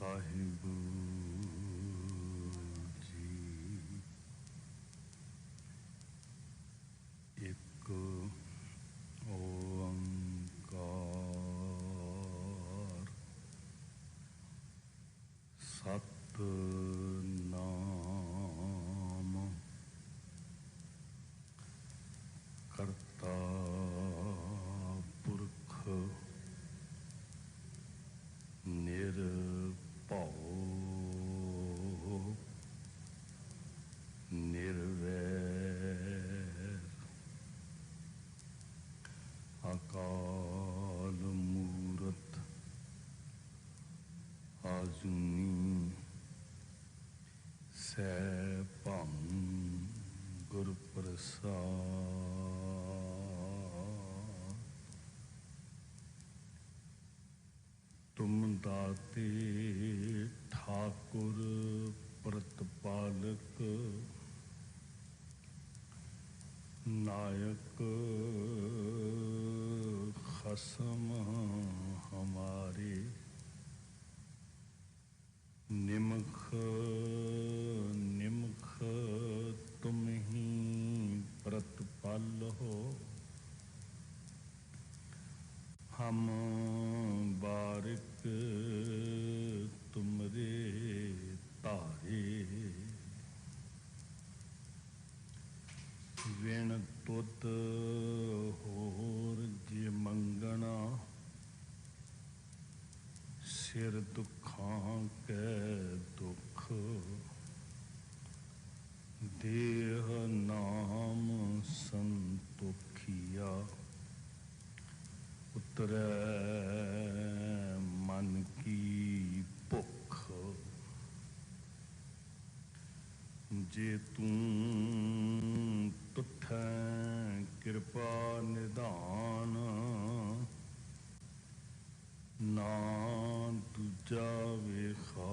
साहिब जी एक ओंकार सतनाम करता पुरख निरभौ निर्वैर अकाल मूरत आजुनी सैभं गुर प्रसाद। तुम दाते ठाकुर प्रतिपालक नायक खसम हमारे निमख निमख तुम ही प्रतिपाल हो। हम बारिक तुमरे तारे विण तुत होर जे मंगना सिर दुखां कै दुख देह नाम संतोखिया उतरै मन की भुख। जे तू तुठैं कृपा निधान ना दूजा वेखाल।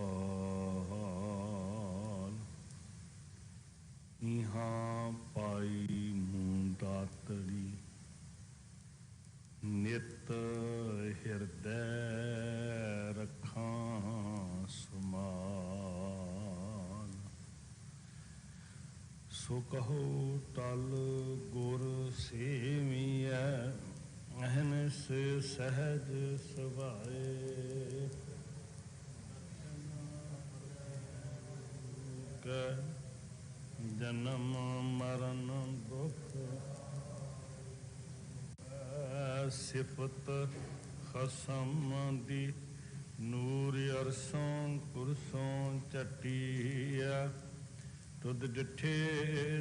इहाँ पाई मुंदातड़ी नित हृदय रखां सुमाल। सो कहो टल गुर सेवियै अहनिस सहज सुभाए। जन्म मरण दुख सिफत खसम दी नूर अरसों कुरसों चटिया। तुद डिठे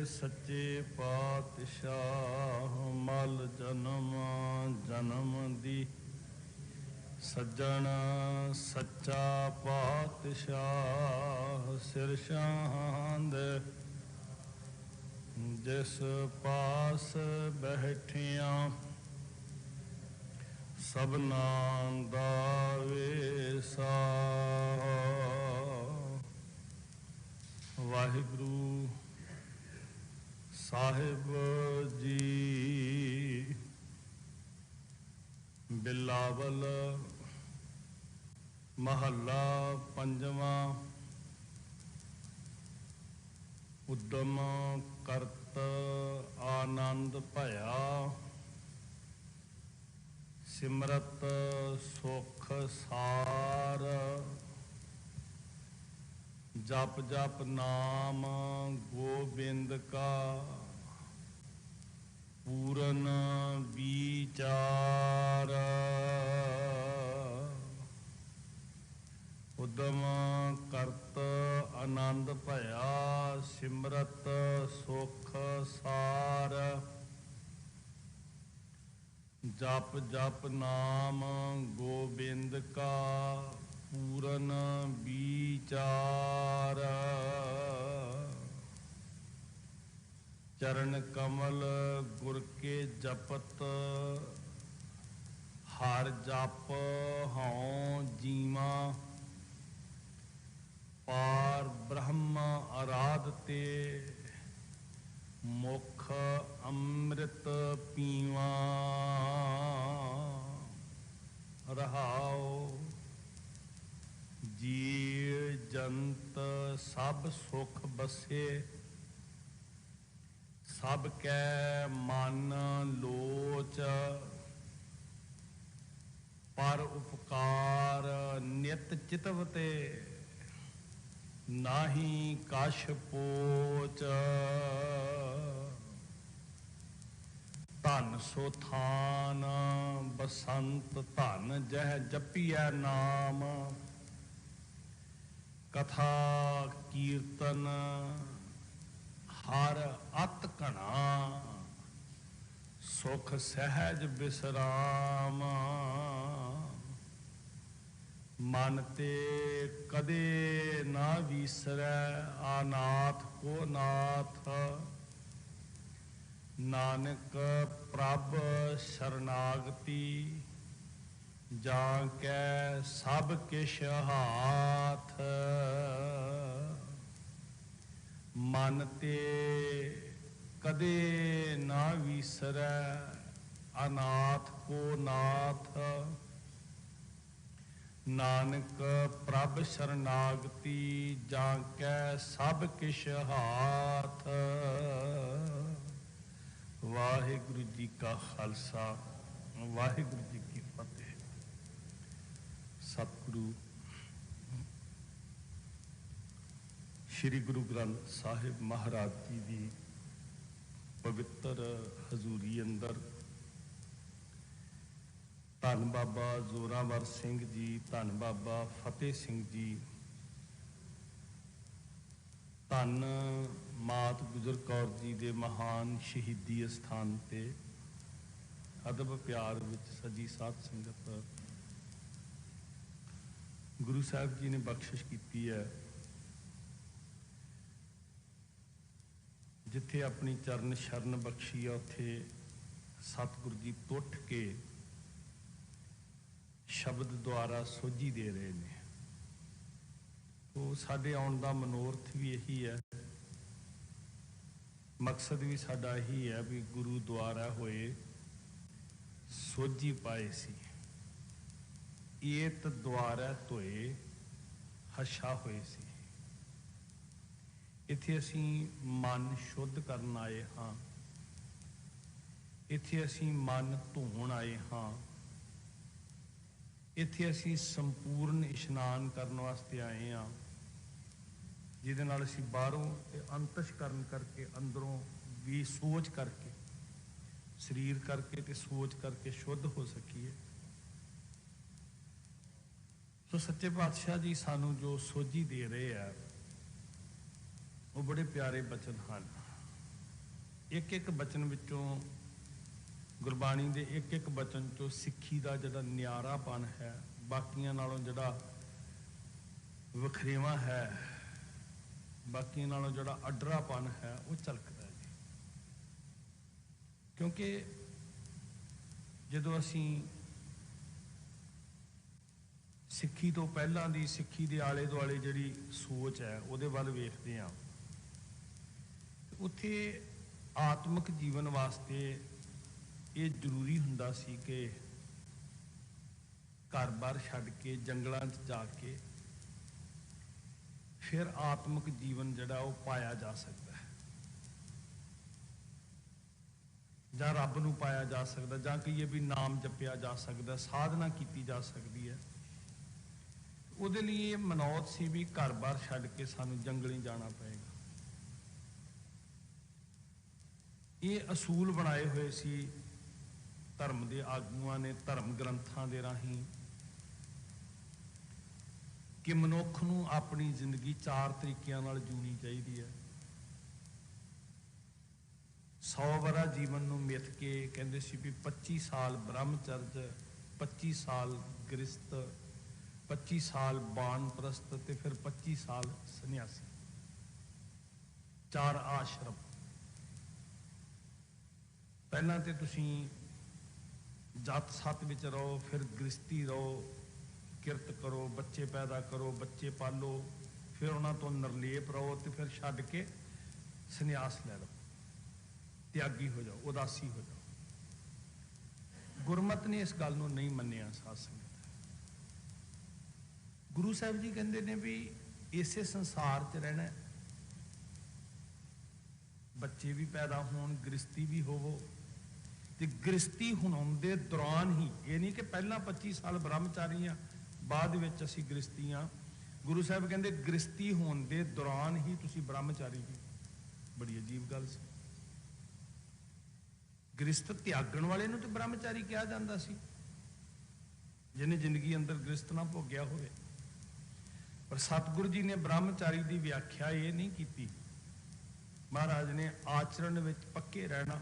सच्चे पातशाह मल जन्म जन्म दी सज्जन सच्चा पातशाह सिर शांद जिस पास बैठिया सबना दा वेसा। वाहिगुरु साहिब जी बिलावल महला पंजवा। उद्दम करत आनंद भया सिमरत सुख सार। जप जप नाम गोबिंद का पूरन विचार। उद्दम करत आनंद भया सिमरत सुख सार। जप जप नाम गोबिंद का पूरन विचार। चरण कमल गुर के जपत हर जप हों जीवा। पार ब्रह्म आराधते मुख अमृत पीवा। रहाओ जीव जंत सब सुख बसे, सब कै मन लोच, पर उपकार नित चितवते, नाहि कछ पोच। धन सो थान बसंत धन, जह जपिया नाम, कथा कीर्तन हर अत घना, सुख सहज विश्राम। मन ते कदे ना विसरै, अनाथ को नाथ, नानक प्रभ शरणागति, जाकै सब किश हाथ। मन ते कदे ना विसरै, अनाथ को नाथ, नानक प्रभ शरणागति, जाकै सब किश हाथ। वाहिगुरु जी का खालसा, वाहिगुरु जी की फतेह। सतगुरु श्री गुरु ग्रंथ साहिब महाराज जी की पवित्र हजूरी अंदर धन बाबा जोरावर सिंह जी, धन बाबा फतेह सिंह जी, धन मात गुजर कौर जी के महान शहीदी अस्थान ते अदब प्यार विच सजी साध संगत गुरु साहब जी ने बख्शिश की है, जिथे अपनी चरण शरण बख्शी है उत्थे सतगुरु जी टुट के शब्द द्वारा सोझी दे रहे हैं। तो साडे आउण दा मनोरथ भी यही है, मकसद भी साडा यही है भी गुरु द्वारा होए सोझी पाए सी, एत द्वारा धोए हशा होए सी। इत्थे असीं मन शुद्ध करन आए हाँ, इत्थे असीं मन धोण आए हाँ, इत्थे असीं संपूर्ण इशनान करने वास्ते आए हाँ, जिहदे नाल असीं बाहरों ते अंतशकरण करके अंदरों भी सोच करके शरीर करके ते सोच करके शुद्ध हो सकीए। तो सच्चे पातशाह जी सानू जो सोझी दे रहे हैं वो बड़े प्यारे बचन हैं। एक एक बचन विचों गुरबाणी के एक एक बचन चो सिक्खी का जिहड़ा न्यारापन है, बाकियां नालों जिहड़ा वखरेवा है, बाकियां नालों जिहड़ा अडरापन है वो झलकदा है जी। क्योंकि जदों असीं सिक्खी तो पहलां दी सिक्खी दे आले दुआले जिहड़ी सोच है उहदे वल वेखदे हां, उत्थे आत्मक जीवन वास्ते ये जरूरी हुंदा सी कि घर बार छड्ड के जंगलों च जाके फिर आत्मक जीवन जिहड़ा वो पाया जा सकता है, जां रब नूं पाया जा सकता, जां कहिए भी नाम जपिया जा सकता, साधना की जा सकती है। उहदे लिए मनौत सी भी घर बार छड्ड के सानूं जंगली जाना पएगा। ये असूल बनाए हुए सी धर्म के आगुआं ने, धर्म ग्रंथां दे राहीं, कि मनुख नूं अपनी जिंदगी चार तरीकों नाल जीनी चाहिए है। 100 वरा जीवन नूं मिथ के कहंदे सी भी 25 साल ब्रह्मचर्य, 25 साल गृहस्थ, 25 साल बानप्रस्थ ते फिर 25 साल सन्यासी, 4 आश्रम। पहला तो तुसीं जात सत विच रहो, फिर गृहस्थी रहो, किरत करो, बच्चे पैदा करो, बच्चे पालो, फिर उन्हां तो निर्लेप रहो, तो फिर छड्ड के संन्यास लै लो, त्यागी हो जाओ, उदासी हो जाओ। गुरमत ने इस गल नूं नहीं मन्निया। साध संगत गुरु साहब जी कहते ने भी इसे संसार च रहना, बच्चे भी पैदा होण, गृहस्थी भी होवो, ते गृहस्थी होण दे दौरान ही, ये नहीं कि पहला 25 साल ब्रह्मचारी हाँ बाद विच असीं गृहस्थी हाँ। गुरु साहब कहते गृहस्थी होण दे दौरान ही तुसीं ब्रह्मचारी भी। बड़ी अजीब गल सी। गृहस्थ त्यागण वाले नूं ते ब्रह्मचारी कहा जांदा सी, जिन्हें जिंदगी अंदर गृहस्थ ना भोगिया होवे। पर सतगुरु जी ने ब्रह्मचारी की व्याख्या ये नहीं की। महाराज ने आचरण विच पक्के रहना,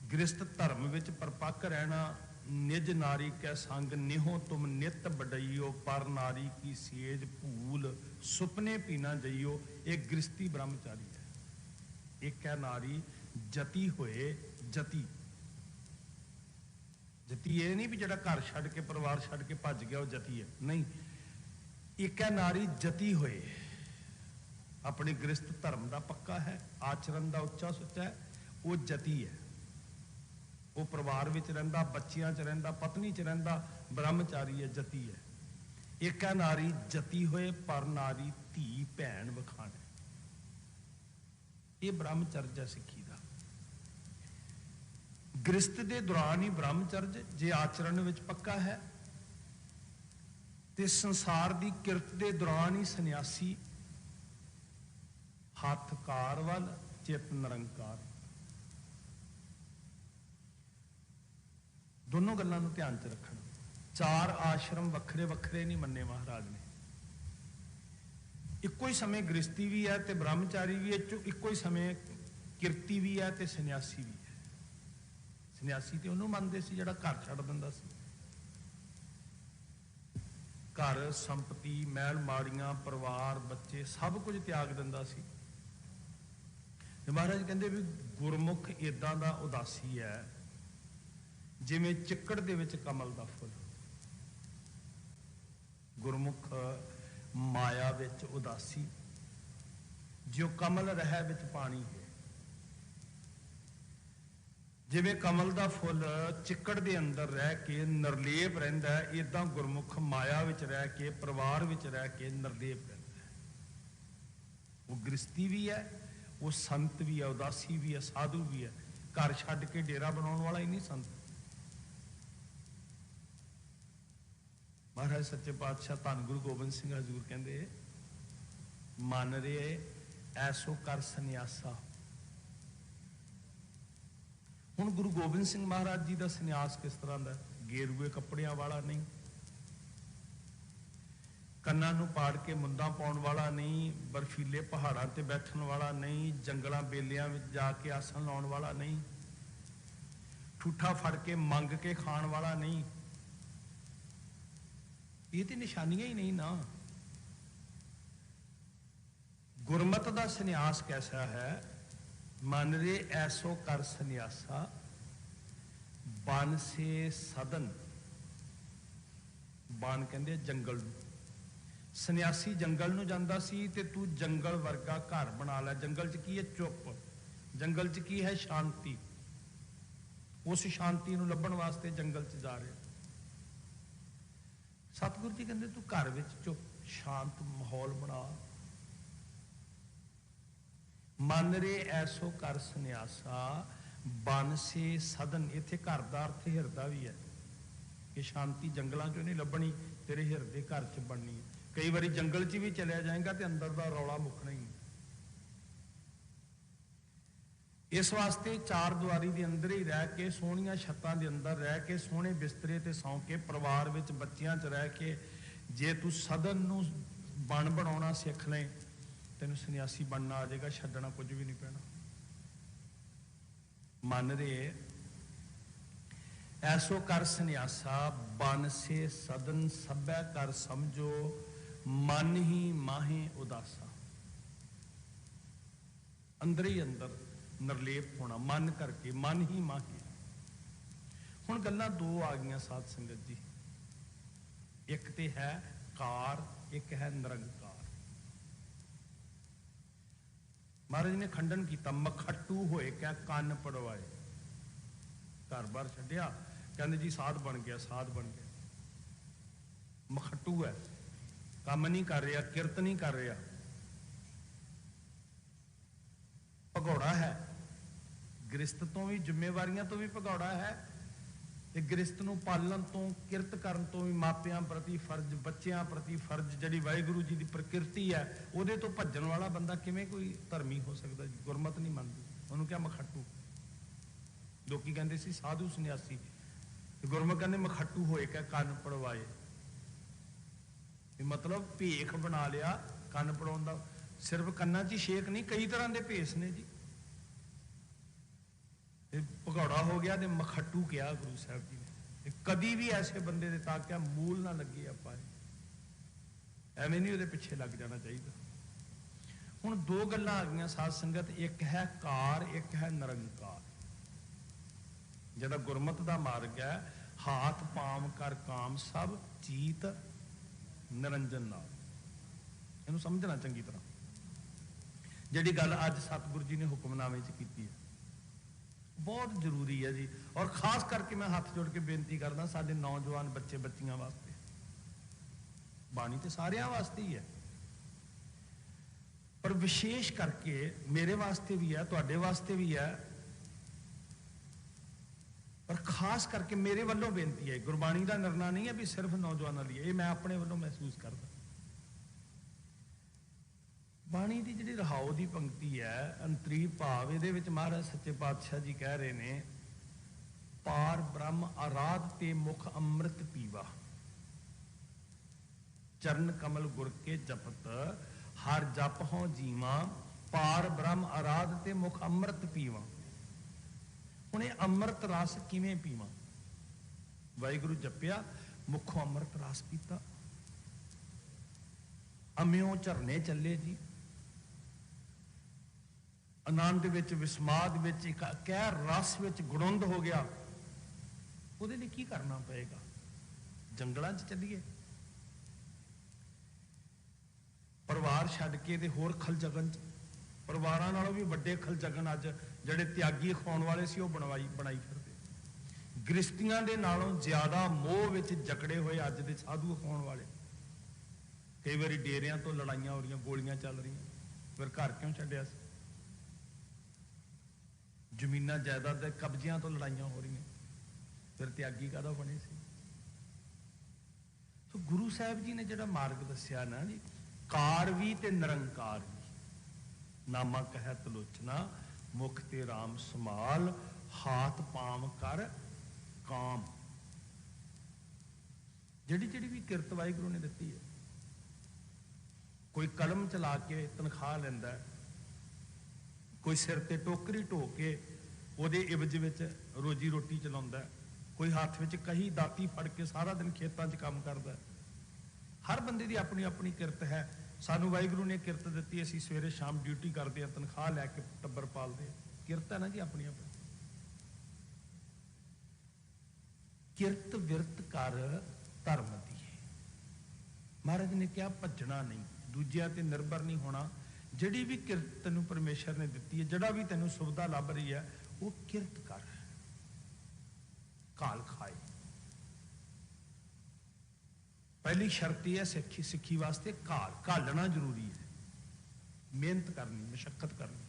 गृहस्थ धर्म विच परपक्क रहना। निज नारी कै संग निहो तुम नित बडइयो, पर नारी की सेज भूल सुपने पीना जइयो। एक गृहस्थी ब्रह्मचारी है। एक है नारी जति होए, जति जति ये नहीं भी जड़ा घर छड़ के परिवार छड़ के भज गया वो जति है, नहीं। एक है नारी जति होए, अपने गृहस्थ धर्म का पक्का है, आचरण का उच्चा सुच्चा है, वो जति है। वो परिवार में रहिंदा, बच्चियां च रहिंदा, पत्नी च रहिंदा, ब्रह्मचारी है, जति है। एक है नारी जति होए, पर नारी धी भैन वखाणे, ये ब्रह्मचर्य है सिੱਖੀ ਦਾ। गृहस्थ के दौरान ही ब्रह्मचर्य, जे आचरण विच पक्का है, ते संसार की किरत के दौरान ही सन्यासी हथ कार वल चित निरंकार। दोनों गल्लां नूं ध्यान च रखना। चार आश्रम वखरे वखरे नहीं मन्ने महाराज ने। इक्को ही समय गृहस्थी भी है ते ब्रह्मचारी भी है, इक्को ही समय किरती भी है ते सन्यासी भी है। सन्यासी ते उन्होंने मनते सी जिहड़ा घर छड्ड दिंदा सी, घर संपत्ति महल माड़ियां परिवार बच्चे सब कुछ त्याग दिंदा सी। महाराज कहते भी गुरमुख इदां दा उदासी है जिवें चिक्कड़ दे विच कमल दा फुल। गुरमुख माया विच उदासी, जो कमल रह विच पानी है। जिवें कमल दा फुल चिक्कड़ दे अंदर रह के निर्लेप रहिंदा है, इदां गुरमुख माया विच रह के परिवार विच रह के निर्लेप रहिंदा है। वो गृहस्थी भी है, वो संत भी है, उदासी भी है, साधु भी है। घर छड्ड के डेरा बनाउण वाला ही नहीं संत। महाराज सच्चे पातशाह धन गुरु गोबिंद सिंह हजूर कहते मन रे ऐसो कर सन्यासा। हुण गुरु गोबिंद सिंह महाराज जी का सन्यास किस तरह का? गेरुए कपड़ियां वाला नहीं, कन्नां नूं पाड़ के मुंदां पाउण वाला नहीं, बर्फीले पहाड़ां ते बैठण वाला नहीं, जंगलां बेलियां विच जाके आसन लाउण वाला नहीं, ठूठा फड़ के मंग के खाण वाला नहीं। ये तो निशानियां ही नहीं ना। गुरमत का सन्यास कैसा है? मन रे ऐसो कर सन्यासा, बन से सदन। बन कहते जंगल। सन्यासी जंगल नूं जांदा सी ते तू जंगल वर्गा घर बना लै। जंगल च की है? चुप। जंगल च की है? शांति। उस शांति नूं लभण वास्ते जंगल च जा रहे। सतगुरु जी कहते तू घर विच चुप शांत माहौल बना। मन रे ऐसो कर सन्यासा, बन से सदन। इत्थे घर दा अर्थ हिरदा भी है कि शांति जंगलों चों नहीं लभनी, तेरे हिरदे घर च बननी। कई बारी जंगल च भी चलिया जाएगा तो अंदर का रौला मुकना ही। इस वास्ते चार दुआरी के अंदर ही रह के, सोहणियां छत्तां के अंदर रह के, सोहणे बिस्तरे ते सौ के, परिवार विच बच्चियां च रह के, जे तू सदन नूं बन बनाउणा सिख ले, तेनू सन्यासी बनना आ जाएगा, छड्डना कुछ भी नहीं पैना। मन रे ऐसो कर सन्यासा, बन से सदन सभै कर समझो, मन ही माहे उदासा। अंदर ही अंदर निर्लेप होना मन करके, मन ही माहे। हुण गल्लां दो आ गईयां साध संगत जी, एक ते है कार, एक है निरंकार। महाराज ने खंडन किया, मखट्टू होए क्या कन्न पड़वाए। घर बार छड्डिया, कहंदे जी साध बन गया, साध बन गया। ਮਖੱਟੂ ਹੈ, ਕੰਮ ਨਹੀਂ ਕਰ ਰਿਹਾ, ਕਿਰਤ ਨਹੀਂ ਕਰ ਰਿਹਾ, ਭਗੌੜਾ ਹੈ। ਗ੍ਰਿਸਤ ਤੋਂ ਵੀ, ਜ਼ਿੰਮੇਵਾਰੀਆਂ ਤੋਂ ਵੀ ਭਗੌੜਾ ਹੈ, ਤੇ ਗ੍ਰਿਸਤ ਨੂੰ ਪਾਲਣ ਤੋਂ, ਕਿਰਤ ਕਰਨ ਤੋਂ ਵੀ, ਮਾਪਿਆਂ ਪ੍ਰਤੀ ਫਰਜ਼, ਬੱਚਿਆਂ ਪ੍ਰਤੀ ਫਰਜ਼, ਜਿਹੜੀ ਵਾਹਿਗੁਰੂ ਜੀ ਦੀ ਪ੍ਰਕਿਰਤੀ ਹੈ ਉਹਦੇ ਤੋਂ ਭੱਜਣ ਵਾਲਾ ਬੰਦਾ ਕਿਵੇਂ ਕੋਈ ਧਰਮੀ ਹੋ ਸਕਦਾ ਜੀ? ਗੁਰਮਤ ਨਹੀਂ ਮੰਨਦੀ ਉਹਨੂੰ, ਕਿਹਾ ਮਖੱਟੂ। ਲੋਕੀ ਕਹਿੰਦੇ ਸੀ ਸਾਧੂ ਸੰਨਿਆਸੀ, ਤੇ ਗੁਰਮੁਖ ਕਹਿੰਦੇ ਮਖੱਟੂ ਹੋਏ ਕਿ ਕੰਨ ਪੜਵਾਏ। ਮਤਲਬ ਭੇਖ ਬਣਾ ਲਿਆ ਕੰਨ ਪੜਾਉਣ ਦਾ। ਸਿਰਫ ਕੰਨਾਂ 'ਚ ਹੀ ਛੇਕ ਨਹੀਂ, ਕਈ ਤਰ੍ਹਾਂ ਦੇ ਭੇਸ ਨੇ ਜੀ। ਭਗੌੜਾ ਹੋ ਗਿਆ ਤੇ ਮਖੱਟੂ ਕਿਹਾ ਗੁਰੂ ਸਾਹਿਬ ਜੀ ਨੇ। ਕਦੀ ਵੀ ਐਸੇ ਬੰਦੇ ਦੇ ਤਾਕਿਆ ਮੂਲ ਨਾ ਲੱਗੇ ਆਪਾਂ, ਐਵੇਂ ਨਹੀਂ ਉਹਦੇ ਪਿੱਛੇ ਲੱਗ ਜਾਣਾ ਚਾਹੀਦਾ। ਹੁਣ ਦੋ ਗੱਲਾਂ ਆ ਗਈਆਂ ਸਾਧ ਸੰਗਤ, ਇੱਕ ਹੈ ਕਾਰ, ਇੱਕ ਹੈ ਨਿਰੰਕਾਰ। ਜਿਹੜਾ ਗੁਰਮਤ ਦਾ ਮਾਰਗ ਹੈ, ਹਾਥ ਪਾਮ ਕਰ ਕਾਮ ਸਭ ਚੀਤ ਨਿਰੰਜਨ ਨਾਲ, ਇਹਨੂੰ ਸਮਝਣਾ ਚੰਗੀ ਤਰ੍ਹਾਂ। ਜਿਹੜੀ ਗੱਲ ਅੱਜ ਸਤਿਗੁਰੂ ਜੀ ਨੇ ਹੁਕਮਨਾਮੇ 'ਚ ਕੀਤੀ ਹੈ, ਬਹੁਤ ਜ਼ਰੂਰੀ ਹੈ ਜੀ। ਔਰ ਖਾਸ ਕਰਕੇ ਮੈਂ ਹੱਥ ਜੋੜ ਕੇ ਬੇਨਤੀ ਕਰਦਾ ਸਾਡੇ ਨੌਜਵਾਨ ਬੱਚੇ ਬੱਚੀਆਂ ਵਾਸਤੇ, ਬਾਣੀ ਤੇ ਸਾਰਿਆਂ ਵਾਸਤੇ ਹੀ ਹੈ, ਪਰ ਵਿਸ਼ੇਸ਼ ਕਰਕੇ ਮੇਰੇ ਵਾਸਤੇ ਵੀ ਹੈ, ਤੁਹਾਡੇ ਵਾਸਤੇ ਵੀ ਹੈ, ਪਰ ਖਾਸ ਕਰਕੇ ਮੇਰੇ ਵੱਲੋਂ ਬੇਨਤੀ ਹੈ। ਗੁਰਬਾਣੀ ਦਾ ਨਿਰਣਾ ਨਹੀਂ ਹੈ ਵੀ ਸਿਰਫ ਨੌਜਵਾਨਾਂ ਲਈ, ਇਹ ਮੈਂ ਆਪਣੇ ਵੱਲੋਂ ਮਹਿਸੂਸ ਕਰਦਾ। ਬਾਣੀ ਦੀ ਜਿਹੜੀ ਰਹਾਉ ਦੀ ਪੰਕਤੀ ਹੈ, ਅੰਤਰੀ ਭਾਵ, ਇਹਦੇ ਵਿੱਚ ਮਹਾਰਾਜ ਸੱਚੇ ਪਾਤਸ਼ਾਹ ਜੀ ਕਹਿ ਰਹੇ ਨੇ, ਪਾਰ ਬ੍ਰਹਮ ਆਰਾਧ ਤੇ ਮੁਖ ਅੰਮ੍ਰਿਤ ਪੀਵਾ, ਚਰਨ ਕਮਲ ਗੁਰ ਕੇ ਜਪਤ, ਹਰ ਜਪ ਹੋਂ ਜੀਵਾ, ਪਾਰ ਬ੍ਰਹਮ ਆਰਾਧ ਤੇ ਮੁਖ ਅੰਮ੍ਰਿਤ ਪੀਵਾ। ਹੁਣ ਇਹ ਅੰਮ੍ਰਿਤ ਰਸ ਕਿਵੇਂ ਪੀਵਾਂ? ਵਾਹਿਗੁਰੂ ਜਪਿਆ, ਮੁਖੋਂ ਅੰਮ੍ਰਿਤ ਰਸ ਪੀਤਾ, ਅੰਮਿਓਂ ਝਰਨੇ ਚੱਲੇ ਜੀ, ਆਨੰਦ ਵਿੱਚ, ਵਿਸਮਾਦ ਵਿੱਚ, ਇੱਕ ਕਹਿ ਰਸ ਵਿੱਚ ਗੁੜੁੰਦ ਹੋ ਗਿਆ। ਉਹਦੇ ਲਈ ਕੀ ਕਰਨਾ ਪਏਗਾ? ਜੰਗਲਾਂ 'ਚ ਚੱਲੀਏ, ਪਰਿਵਾਰ ਛੱਡ ਕੇ ਤੇ ਹੋਰ ਖਲਜਗਨ 'ਚ, ਪਰਿਵਾਰਾਂ ਨਾਲੋਂ ਵੀ ਵੱਡੇ ਖਲਜਗਨ ਅੱਜ ਜਿਹੜੇ ਤਿਆਗੀ ਖਾਉਣ ਵਾਲੇ ਸੀ ਉਹ ਬਣਾਈ ਫਿਰਦੇ। ਗ੍ਰਿਸ਼ਤੀਆਂ ਦੇ ਨਾਲੋਂ ਜ਼ਿਆਦਾ ਮੋਹ ਵਿੱਚ ਜਕੜੇ ਹੋਏ ਅੱਜ ਦੇ ਸਾਧੂ ਖਾਉਣ ਵਾਲੇ। ਕਈ ਵਾਰੀ ਡੇਰਿਆਂ ਤੋਂ ਲੜਾਈਆਂ ਹੋ ਰਹੀਆਂ, ਗੋਲੀਆਂ ਚੱਲ ਰਹੀਆਂ, ਫਿਰ ਘਰ ਕਿਉਂ ਛੱਡਿਆ ਸੀ? ਜ਼ਮੀਨਾਂ ਜਾਇਦਾਦ ਦੇ ਕਬਜ਼ਿਆਂ ਤੋਂ ਲੜਾਈਆਂ ਹੋ ਰਹੀਆਂ, ਫਿਰ ਤਿਆਗੀ ਕਾਹਦਾ ਬਣੇ ਸੀ? ਸੋ ਗੁਰੂ ਸਾਹਿਬ ਜੀ ਨੇ ਜਿਹੜਾ ਮਾਰਗ ਦੱਸਿਆ ਨਾ ਜੀ, ਕਾਰ ਵੀ ਤੇ ਨਿਰੰਕਾਰ ਵੀ, ਨਾਮਾ ਕਹਿ ਤਲੋਚਨਾ, ਮੁਖ ਤੇ ਰਾਮ ਸਮਾਲ, ਹਾਥ ਪਾਮ ਕਰ ਕਾਮ। ਜਿਹੜੀ ਜਿਹੜੀ ਵੀ ਕਿਰਤ ਵਾਹਿਗੁਰੂ ਨੇ ਦਿੱਤੀ ਹੈ, ਕੋਈ ਕਲਮ ਚਲਾ ਕੇ ਤਨਖਾਹ ਲੈਂਦਾ, ਕੋਈ ਸਿਰ ਤੇ ਟੋਕਰੀ ਢੋ ਕੇ ਉਹਦੇ ਇਵਜ ਵਿੱਚ ਰੋਜੀ ਰੋਟੀ ਚਲਾਉਂਦਾ, ਕੋਈ ਹੱਥ ਵਿੱਚ ਕਹੀ ਦਾਤੀ ਫੜ ਕੇ ਸਾਰਾ ਦਿਨ ਖੇਤਾਂ 'ਚ ਕੰਮ ਕਰਦਾ। ਹਰ ਬੰਦੇ ਦੀ ਆਪਣੀ ਆਪਣੀ ਕਿਰਤ ਹੈ। ਸਾਨੂੰ ਵਾਹਿਗੁਰੂ ਨੇ ਕਿਰਤ ਦਿੱਤੀ, ਅਸੀਂ ਸਵੇਰੇ ਸ਼ਾਮ ਡਿਊਟੀ ਕਰਦੇ ਹਾਂ, ਤਨਖਾਹ ਲੈ ਕੇ ਟੱਬਰ ਪਾਲਦੇ। ਕਿਰਤ ਹੈ ਨਾ ਜੀ ਆਪਣੀ ਆਪਣੀ। ਕਿਰਤ ਵਿਰਤ ਕਰ ਧਰਮ ਦੀ। ਮਹਾਰਾਜ ਨੇ ਕਿਹਾ ਭੱਜਣਾ ਨਹੀਂ, ਦੂਜਿਆਂ ਤੇ ਨਿਰਭਰ ਨਹੀਂ ਹੋਣਾ। ਜਿਹੜੀ ਵੀ ਕਿਰਤ ਤੈਨੂੰ ਪਰਮੇਸ਼ਰ ਨੇ ਦਿੱਤੀ ਹੈ, ਜਿਹੜਾ ਵੀ ਤੈਨੂੰ ਸੁਵਿਧਾ ਲੱਭ ਰਹੀ ਹੈ, ਉਹ ਕਿਰਤ ਕਰ, ਕਾਲ ਖਾਏ। ਪਹਿਲੀ ਸ਼ਰਤ ਇਹ ਹੈ ਸਿੱਖੀ ਵਾਸਤੇ ਘਾਲਣਾ ਜ਼ਰੂਰੀ ਹੈ, ਮਿਹਨਤ ਕਰਨੀ, ਮਸ਼ੱਕਤ ਕਰਨੀ,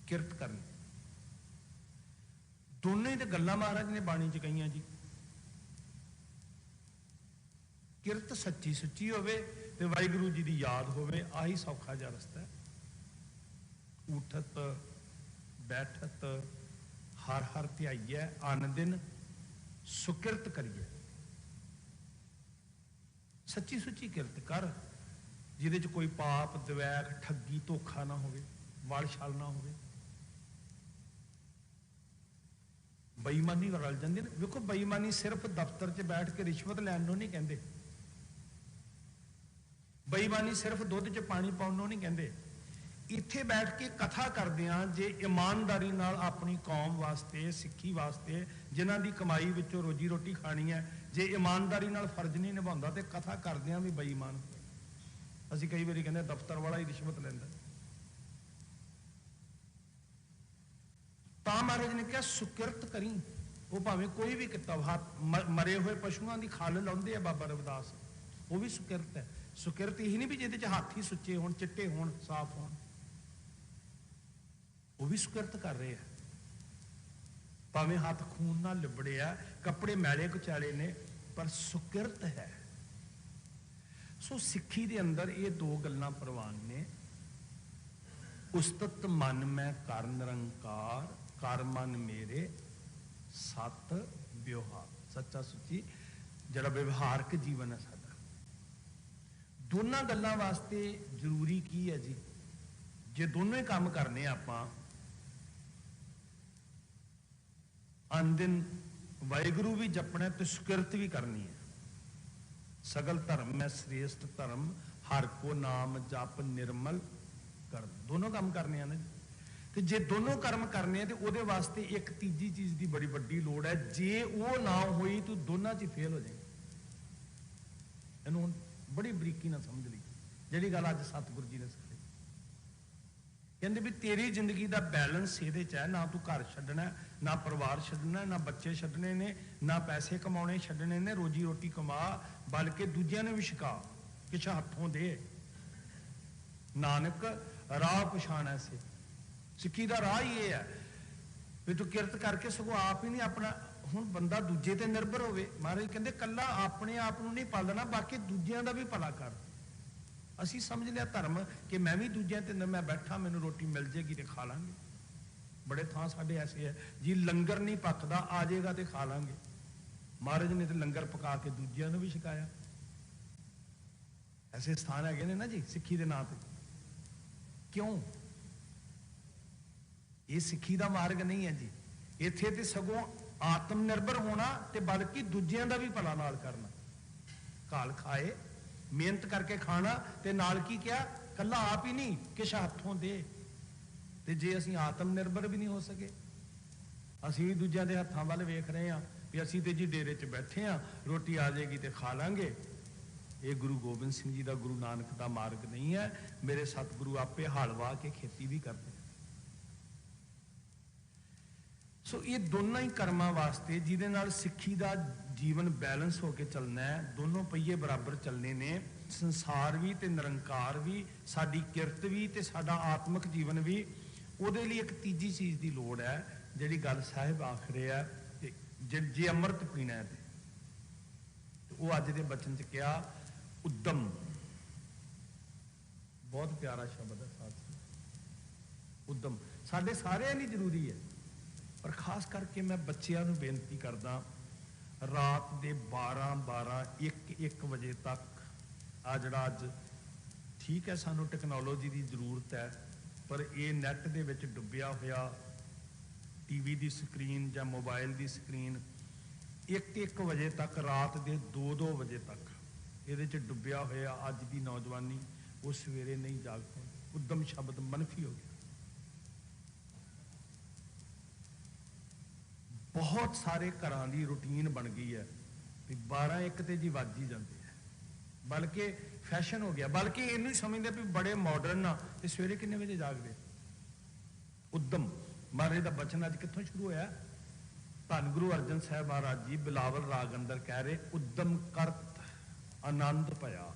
ਕਿਰਤ ਕਰਨੀ। ਦੋਨੇ ਹੀ ਤੇ ਗੱਲਾਂ ਮਹਾਰਾਜ ਨੇ ਬਾਣੀ 'ਚ ਕਹੀਆਂ ਜੀ। ਕਿਰਤ ਸੱਚੀ ਸੁੱਚੀ ਹੋਵੇ ਤੇ ਵਾਹਿਗੁਰੂ ਜੀ ਦੀ ਯਾਦ ਹੋਵੇ, ਆਹੀ ਸੌਖਾ ਜਿਹਾ ਰਸਤਾ ਹੈ। ਉਠਤ ਬੈਠਤ ਹਰ ਹਰ ਧਿਆਈਐ, ਅਨ ਦਿਨ ਸੁਕਿਰਤ ਕਰੀਏ। ਸੱਚੀ ਸੁੱਚੀ ਕਿਰਤ ਕਰ, ਜਿਹਦੇ 'ਚ ਕੋਈ ਪਾਪ, ਦਵੈਕ, ਠੱਗੀ, ਧੋਖਾ ਨਾ ਹੋਵੇ, ਵਲ ਛਲ ਨਾ ਹੋਵੇ। ਬੇਈਮਾਨੀ ਰਲ ਜਾਂਦੀ ਨੇ। ਵੇਖੋ, ਬੇਈਮਾਨੀ ਸਿਰਫ ਦਫ਼ਤਰ 'ਚ ਬੈਠ ਕੇ ਰਿਸ਼ਵਤ ਲੈਣ ਨੂੰ ਨਹੀਂ ਕਹਿੰਦੇ। ਬੇਈਮਾਨੀ ਸਿਰਫ ਦੁੱਧ 'ਚ ਪਾਣੀ ਪਾਉਣ ਨੂੰ ਨਹੀਂ ਕਹਿੰਦੇ। ਇੱਥੇ ਬੈਠ ਕੇ ਕਥਾ ਕਰਦੇ ਆ, ਜੇ ਇਮਾਨਦਾਰੀ ਨਾਲ ਆਪਣੀ ਕੌਮ ਵਾਸਤੇ, ਸਿੱਖੀ ਵਾਸਤੇ, ਜਿਨ੍ਹਾਂ ਦੀ ਕਮਾਈ ਵਿੱਚੋਂ ਰੋਜੀ ਰੋਟੀ ਖਾਣੀ ਹੈ, ਜੇ ਇਮਾਨਦਾਰੀ ਨਾਲ ਫਰਜ਼ ਨਹੀਂ ਨਿਭਾਉਂਦਾ ਤੇ ਕਥਾ ਕਰਦੇ ਆ ਵੀ ਬੇਈਮਾਨ। ਅਸੀਂ ਕਈ ਵਾਰੀ ਕਹਿੰਦੇ ਦਫ਼ਤਰ ਵਾਲਾ ਹੀ ਰਿਸ਼ਵਤ ਲੈਂਦਾ। ਤਾਂ ਮਹਾਰਾਜ ਨੇ ਕਿਹਾ ਸੁਕਿਰਤ ਕਰੀ। ਉਹ ਭਾਵੇਂ ਕੋਈ ਵੀ ਕਿੱਤਾ, ਮਰੇ ਹੋਏ ਪਸ਼ੂਆਂ ਦੀ ਖੱਲ ਲਾਉਂਦੇ ਆ ਬਾਬਾ ਰਵਿਦਾਸ, वो भी सुकिरत है। सुकिरत यही नहीं भी जिहदे च हाथ ही सुच्चे होण, चिट्टे होण, साफ होण, वो भी सुकिरत कर रहे हैं। भावें हाथ खून नाल लिबड़े आ, कपड़े मैले कुचैले ने, पर सुकिरत है। सो सिੱਖੀ दे अंदर ये दो गल्लां प्रवान ने। उस्तत मन मैं कर निरंकार, कर मन मेरे सत व्यवहार। सच्चा सुची जिहड़ा व्यवहारक जीवन है साडा, दोनों गल्लां वास्ते जरूरी की है जी? जे दोनों ही काम करने आपां, अन दिन वाहिगुरू भी जपना तो सुकिरत भी करनी है। सगल धर्म में श्रेष्ठ धर्म, हर को नाम जप निर्मल कर। दोनों काम करने हैं ना जी। तो जे दोनों कर्म करने हैं तो वो वास्ते एक तीजी चीज की बड़ी वड्डी लोड़ है। जे वो ना होई तो दोनों च फेल हो जाए। इन्हू बड़ी बरीकी ना समझ ली जी गल अज सतगुरु जी ने सिखाई। कहते भी तेरी जिंदगी का बैलेंस ये है, ना तू घर छड्डना, ना परिवार छड्डना, ना बच्चे छड्डने ने, ना पैसे कमाने छड्डने ने। रोजी रोटी कमा, बल्कि दूजिया ने भी छका, किछ हथों दे। नानक राह पछाण ऐसे। सिੱਖੀ का राह ही ये है भी तू किरत करके सगों आप ही नहीं अपना, हुण बंदा दूजे ते निर्भर होवे। महाराज कहते कल्ला अपने आप नूं नहीं पालना, बाकी दूजियां दा भी भला कर। असी समझ लिया धर्म कि मैं भी दूजियां ते मैं बैठा, मैनूं रोटी मिल जाएगी तो खा लांगे। बड़े थां साडे ऐसे है जी, लंगर नहीं पकदा, आ जाएगा तो खा लांगे। महाराज ने तो लंगर पका के दूजियां नूं भी छकाया। ऐसे स्थान है ना जी सिੱਖੀ दे नां ते। क्यों? ये सिੱਖੀ दा मार्ग नहीं है जी। इत्थे ते सगों आत्मनिर्भर होना ते बल्कि दूजियां दा भी भला नाल करना। घाल खाए, मेहनत करके खाना, ते नाल की क्या, कल्ला आप ही नहीं, किश हथों दे। ते जे असीं आत्मनिर्भर भी नहीं हो सके, असीं भी दूजियां दे हत्थां वल वेख रहे हैं भी असीं ते जी डेरे च बैठे हैं, रोटी आ जाएगी तो खा लांगे। ये गुरु गोबिंद सिंह जी का, गुरु नानक का मार्ग नहीं है। मेरे सतगुरु आपे हल वाह के खेती भी करते। सो ये दोनों ही कर्मां वास्ते जिहदे नाल सिੱਖੀ का जीवन बैलेंस होकर चलना है, दोनों पहिए बराबर चलने ने। संसार भी ते निरंकार भी, साडी किरत भी ते साडा आत्मक जीवन भी। उहदे लिए एक तीजी चीज़ की लोड़ है, जिहड़ी गल साहिब आख रहे हैं। जे अमृत पीना है तो वो अज दे बचन च कहा उद्दम। बहुत प्यारा शब्द है साथ। उद्दम साडे सारिਆਂ ਲਈ जरूरी है, पर खास करके मैं बच्चों को बेनती करदा, रात के 12-1 बजे तक आ जड़ा अज ठीक है सानू टैक्नोलॉजी की जरूरत है, पर ये नैट दे विच डुबिया होया टीवी की स्क्रीन या मोबाइल की स्क्रीन 1 बजे तक, रात के 2 बजे तक ये डुबिया होया अज की नौजवानी, वो सवेरे नहीं जाग पाती। उद्दम शब्द मनफी हो गया। बहुत सारे घरां की रूटीन बन गई है भी 12-1 ते जी वज ही जाते हैं, बल्कि फैशन हो गया, बल्कि इनू समझते भी बड़े मॉडर्न आ ते सवेरे कितने बजे जागते। उद्दम महाराज का बचन अज कितों शुरू होया? धन गुरु अर्जन साहब महाराज जी बिलावल राग अंदर कह रहे, उद्दम करत आनंद भया।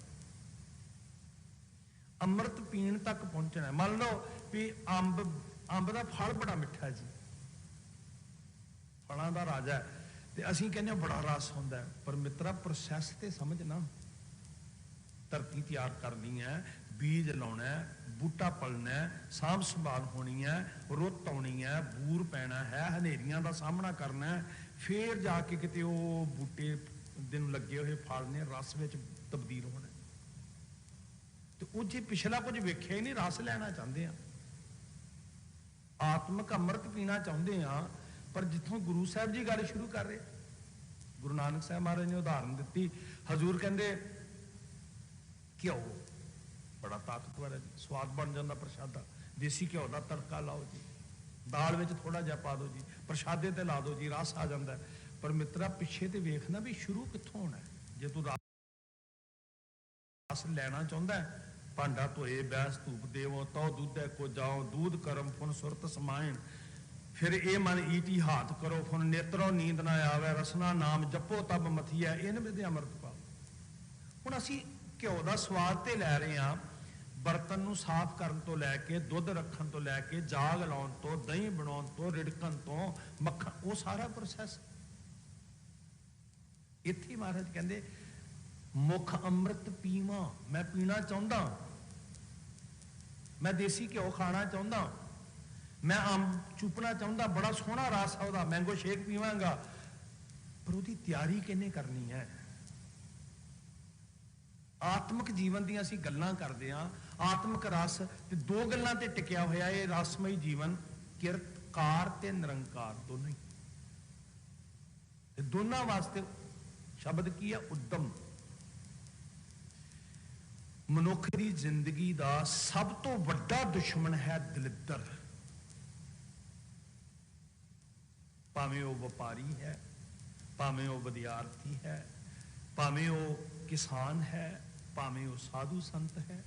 अमृत पीण तक पहुंचना है। मान लो भी अंब का फल बड़ा मिठा है जी, फलों का राजा है, तो असीं कहने बड़ा रस होंदा है, पर मित्रा प्रोसैस तो समझना। धरती तैयार करनी है, बीज लाना है, बूटा पलना है, साफ संभाल होनी है, रुत आनी है, बूर पैना है, हनेरियां का सामना करना है, फिर जाके किते वो बूटे दिन लगे हुए फल ने रस में तब्दील होना। तो वो जे पिछला कुछ वेख्या ही नहीं, रस लेना चाहते हैं, आत्मक अमृत पीना चाहते हैं, पर जिथों गुरु साहब जी गल शुरू कर रहे, गुरु नानक साहब महाराज ने उदाहरण दी। हजूर कहते घ्यो बड़ा ताकतवर है जी, स्वाद बन जाता प्रशादा, देसी घ्यो का तड़का लाओ जी, दाल में थोड़ा जहा पा दो जी, प्रशादे ते ला दो जी, रस आ जाता है। पर मित्रा पिछे तो वेखना भी शुरू कित्थों होना है। जे तू रस लेना चाहता है, भांडा धोए बैस धूप देवो, तो दूध को जाओ, दूध करम फुन सुरत समायण, फिर ये मन ईटी हाथ करो, फुन नेत्रों नींद ना आवे, रसना नाम जपो तब मथिया, इन विधि अमृत पाओ। ਹੁਣ ਅਸੀਂ ਘਿਓ ਦਾ ਸਵਾਦ ਤੇ ਲੈ ਰਹੇ ਹਾਂ, ਬਰਤਨ ਨੂੰ ਸਾਫ਼ ਕਰਨ ਤੋਂ ਲੈ ਕੇ, ਦੁੱਧ ਰੱਖਣ ਤੋਂ ਲੈ ਕੇ, ਜਾਗ ਲਾਉਣ ਤੋਂ, ਦਹੀਂ ਬਣਾਉਣ ਤੋਂ, ਰਿੜਕਣ ਤੋਂ, ਮੱਖਣ, ਉਹ ਸਾਰਾ ਪ੍ਰੋਸੈਸ। ਇੱਥੇ ਮਹਾਰਾਜ ਕਹਿੰਦੇ ਮੁਖ ਅੰਮ੍ਰਿਤ ਪੀਵਾਂ, ਮੈਂ ਪੀਣਾ ਚਾਹੁੰਦਾ, ਮੈਂ ਦੇਸੀ ਘਿਓ ਖਾਣਾ ਚਾਹੁੰਦਾ, ਮੈਂ ਅੰਬ ਚੂਪਣਾ ਚਾਹੁੰਦਾ, ਬੜਾ ਸੋਹਣਾ ਰਸ ਆ ਉਹਦਾ, ਮੈਂਗੋ ਸ਼ੇਕ ਪੀਵਾਂਗਾ, ਪਰ ਉਹਦੀ ਤਿਆਰੀ ਕਿਹਨੇ ਕਰਨੀ ਹੈ? ਆਤਮਿਕ ਜੀਵਨ ਦੀਆਂ ਅਸੀਂ ਗੱਲਾਂ ਕਰਦੇ ਹਾਂ, ਆਤਮਿਕ ਰਸ ਤੇ ਦੋ ਗੱਲਾਂ ਤੇ ਟਿਕਿਆ ਹੋਇਆ ਇਹ ਰਸਮਈ ਜੀਵਨ, ਕਿਰਤ ਕਾਰ ਤੇ ਨਿਰੰਕਾਰ ਦੋਨੋਂ ਹੀ। ਤੇ ਦੋਨਾਂ ਵਾਸਤੇ ਸ਼ਬਦ ਕੀ ਹੈ? ਉਦਮ। ਮਨੁੱਖ ਦੀ ਜ਼ਿੰਦਗੀ ਦਾ ਸਭ ਤੋਂ ਵੱਡਾ ਦੁਸ਼ਮਣ ਹੈ ਦਲਿੱਦਰ। ਭਾਵੇਂ ਉਹ ਵਪਾਰੀ ਹੈ, ਭਾਵੇਂ ਉਹ ਵਿਦਿਆਰਥੀ ਹੈ, ਭਾਵੇਂ ਉਹ ਕਿਸਾਨ ਹੈ, ਭਾਵੇਂ ਉਹ ਸਾਧੂ ਸੰਤ ਹੈ,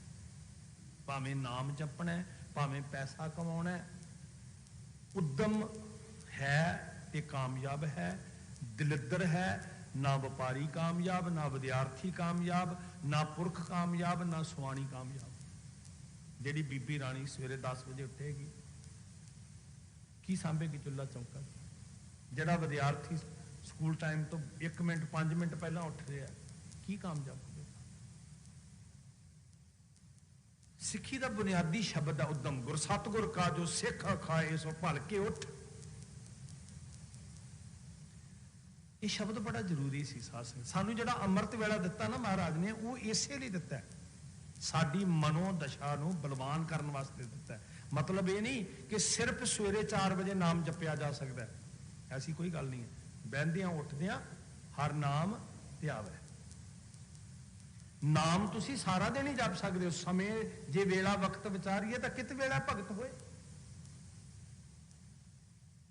ਭਾਵੇਂ ਨਾਮ ਜਪਣਾ ਹੈ, ਭਾਵੇਂ ਪੈਸਾ ਕਮਾਉਣਾ ਹੈ, ਉਦਮ ਹੈ ਤੇ ਕਾਮਯਾਬ ਹੈ, ਦਲਿੱਦਰ ਹੈ, ਨਾ ਵਪਾਰੀ ਕਾਮਯਾਬ, ਨਾ ਵਿਦਿਆਰਥੀ ਕਾਮਯਾਬ, ਨਾ ਪੁਰਖ ਕਾਮਯਾਬ, ਨਾ ਸੁਆਣੀ ਕਾਮਯਾਬ। ਜਿਹੜੀ ਬੀਬੀ ਰਾਣੀ ਸਵੇਰੇ 10 ਵਜੇ ਉੱਠੇਗੀ, ਕੀ ਸਾਂਭੇਗੀ ਚੁੱਲ੍ਹਾ ਚੌਂਕਾ? ਜਿਹੜਾ ਵਿਦਿਆਰਥੀ ਸਕੂਲ ਟਾਈਮ ਤੋਂ 1 ਮਿੰਟ 5 ਮਿੰਟ ਪਹਿਲਾਂ ਉੱਠ ਰਿਹਾ, ਕੀ ਕਾਮਯਾਬ ਹੋਵੇਗਾ? ਸਿੱਖੀ ਦਾ ਬੁਨਿਆਦੀ ਸ਼ਬਦ ਹੈ ਉਦਮ। ਗੁਰ ਸਤਿਗੁਰ ਕਾ ਜੋ ਸਿੱਖ ਖਾਏ ਸੋ ਭਲ ਕੇ ਉੱਠ। ਇਹ ਸ਼ਬਦ ਬੜਾ ਜ਼ਰੂਰੀ ਸੀ ਸਾਧ ਸੰਗਤ। ਸਾਨੂੰ ਜਿਹੜਾ ਅੰਮ੍ਰਿਤ ਵੇਲਾ ਦਿੱਤਾ ਨਾ ਮਹਾਰਾਜ ਨੇ, ਉਹ ਇਸੇ ਲਈ ਦਿੱਤਾ ਹੈ, ਸਾਡੀ ਮਨੋ ਦਸ਼ਾ ਨੂੰ ਬਲਵਾਨ ਕਰਨ ਵਾਸਤੇ ਦਿੱਤਾ ਹੈ। ਮਤਲਬ ਇਹ ਨਹੀਂ ਕਿ ਸਿਰਫ ਸਵੇਰੇ 4 ਵਜੇ ਨਾਮ ਜਪਿਆ ਜਾ ਸਕਦਾ ਹੈ, ਐਸੀ ਕੋਈ ਗੱਲ ਨਹੀਂ ਹੈ। ਬਹਿੰਦਿਆਂ ਉੱਠਦਿਆਂ ਹਰ ਨਾਮ ਧਿਆਵੈ। ਨਾਮ ਤੁਸੀਂ ਸਾਰਾ ਦਿਨ ਹੀ ਜਪ ਸਕਦੇ ਹੋ। ਸਮੇਂ ਜੇ ਵੇਲਾ ਵਕਤ ਵਿਚਾਰੀਏ ਤਾਂ ਕਿਤ ਵੇਲਾ ਭਗਤ ਹੋਏ।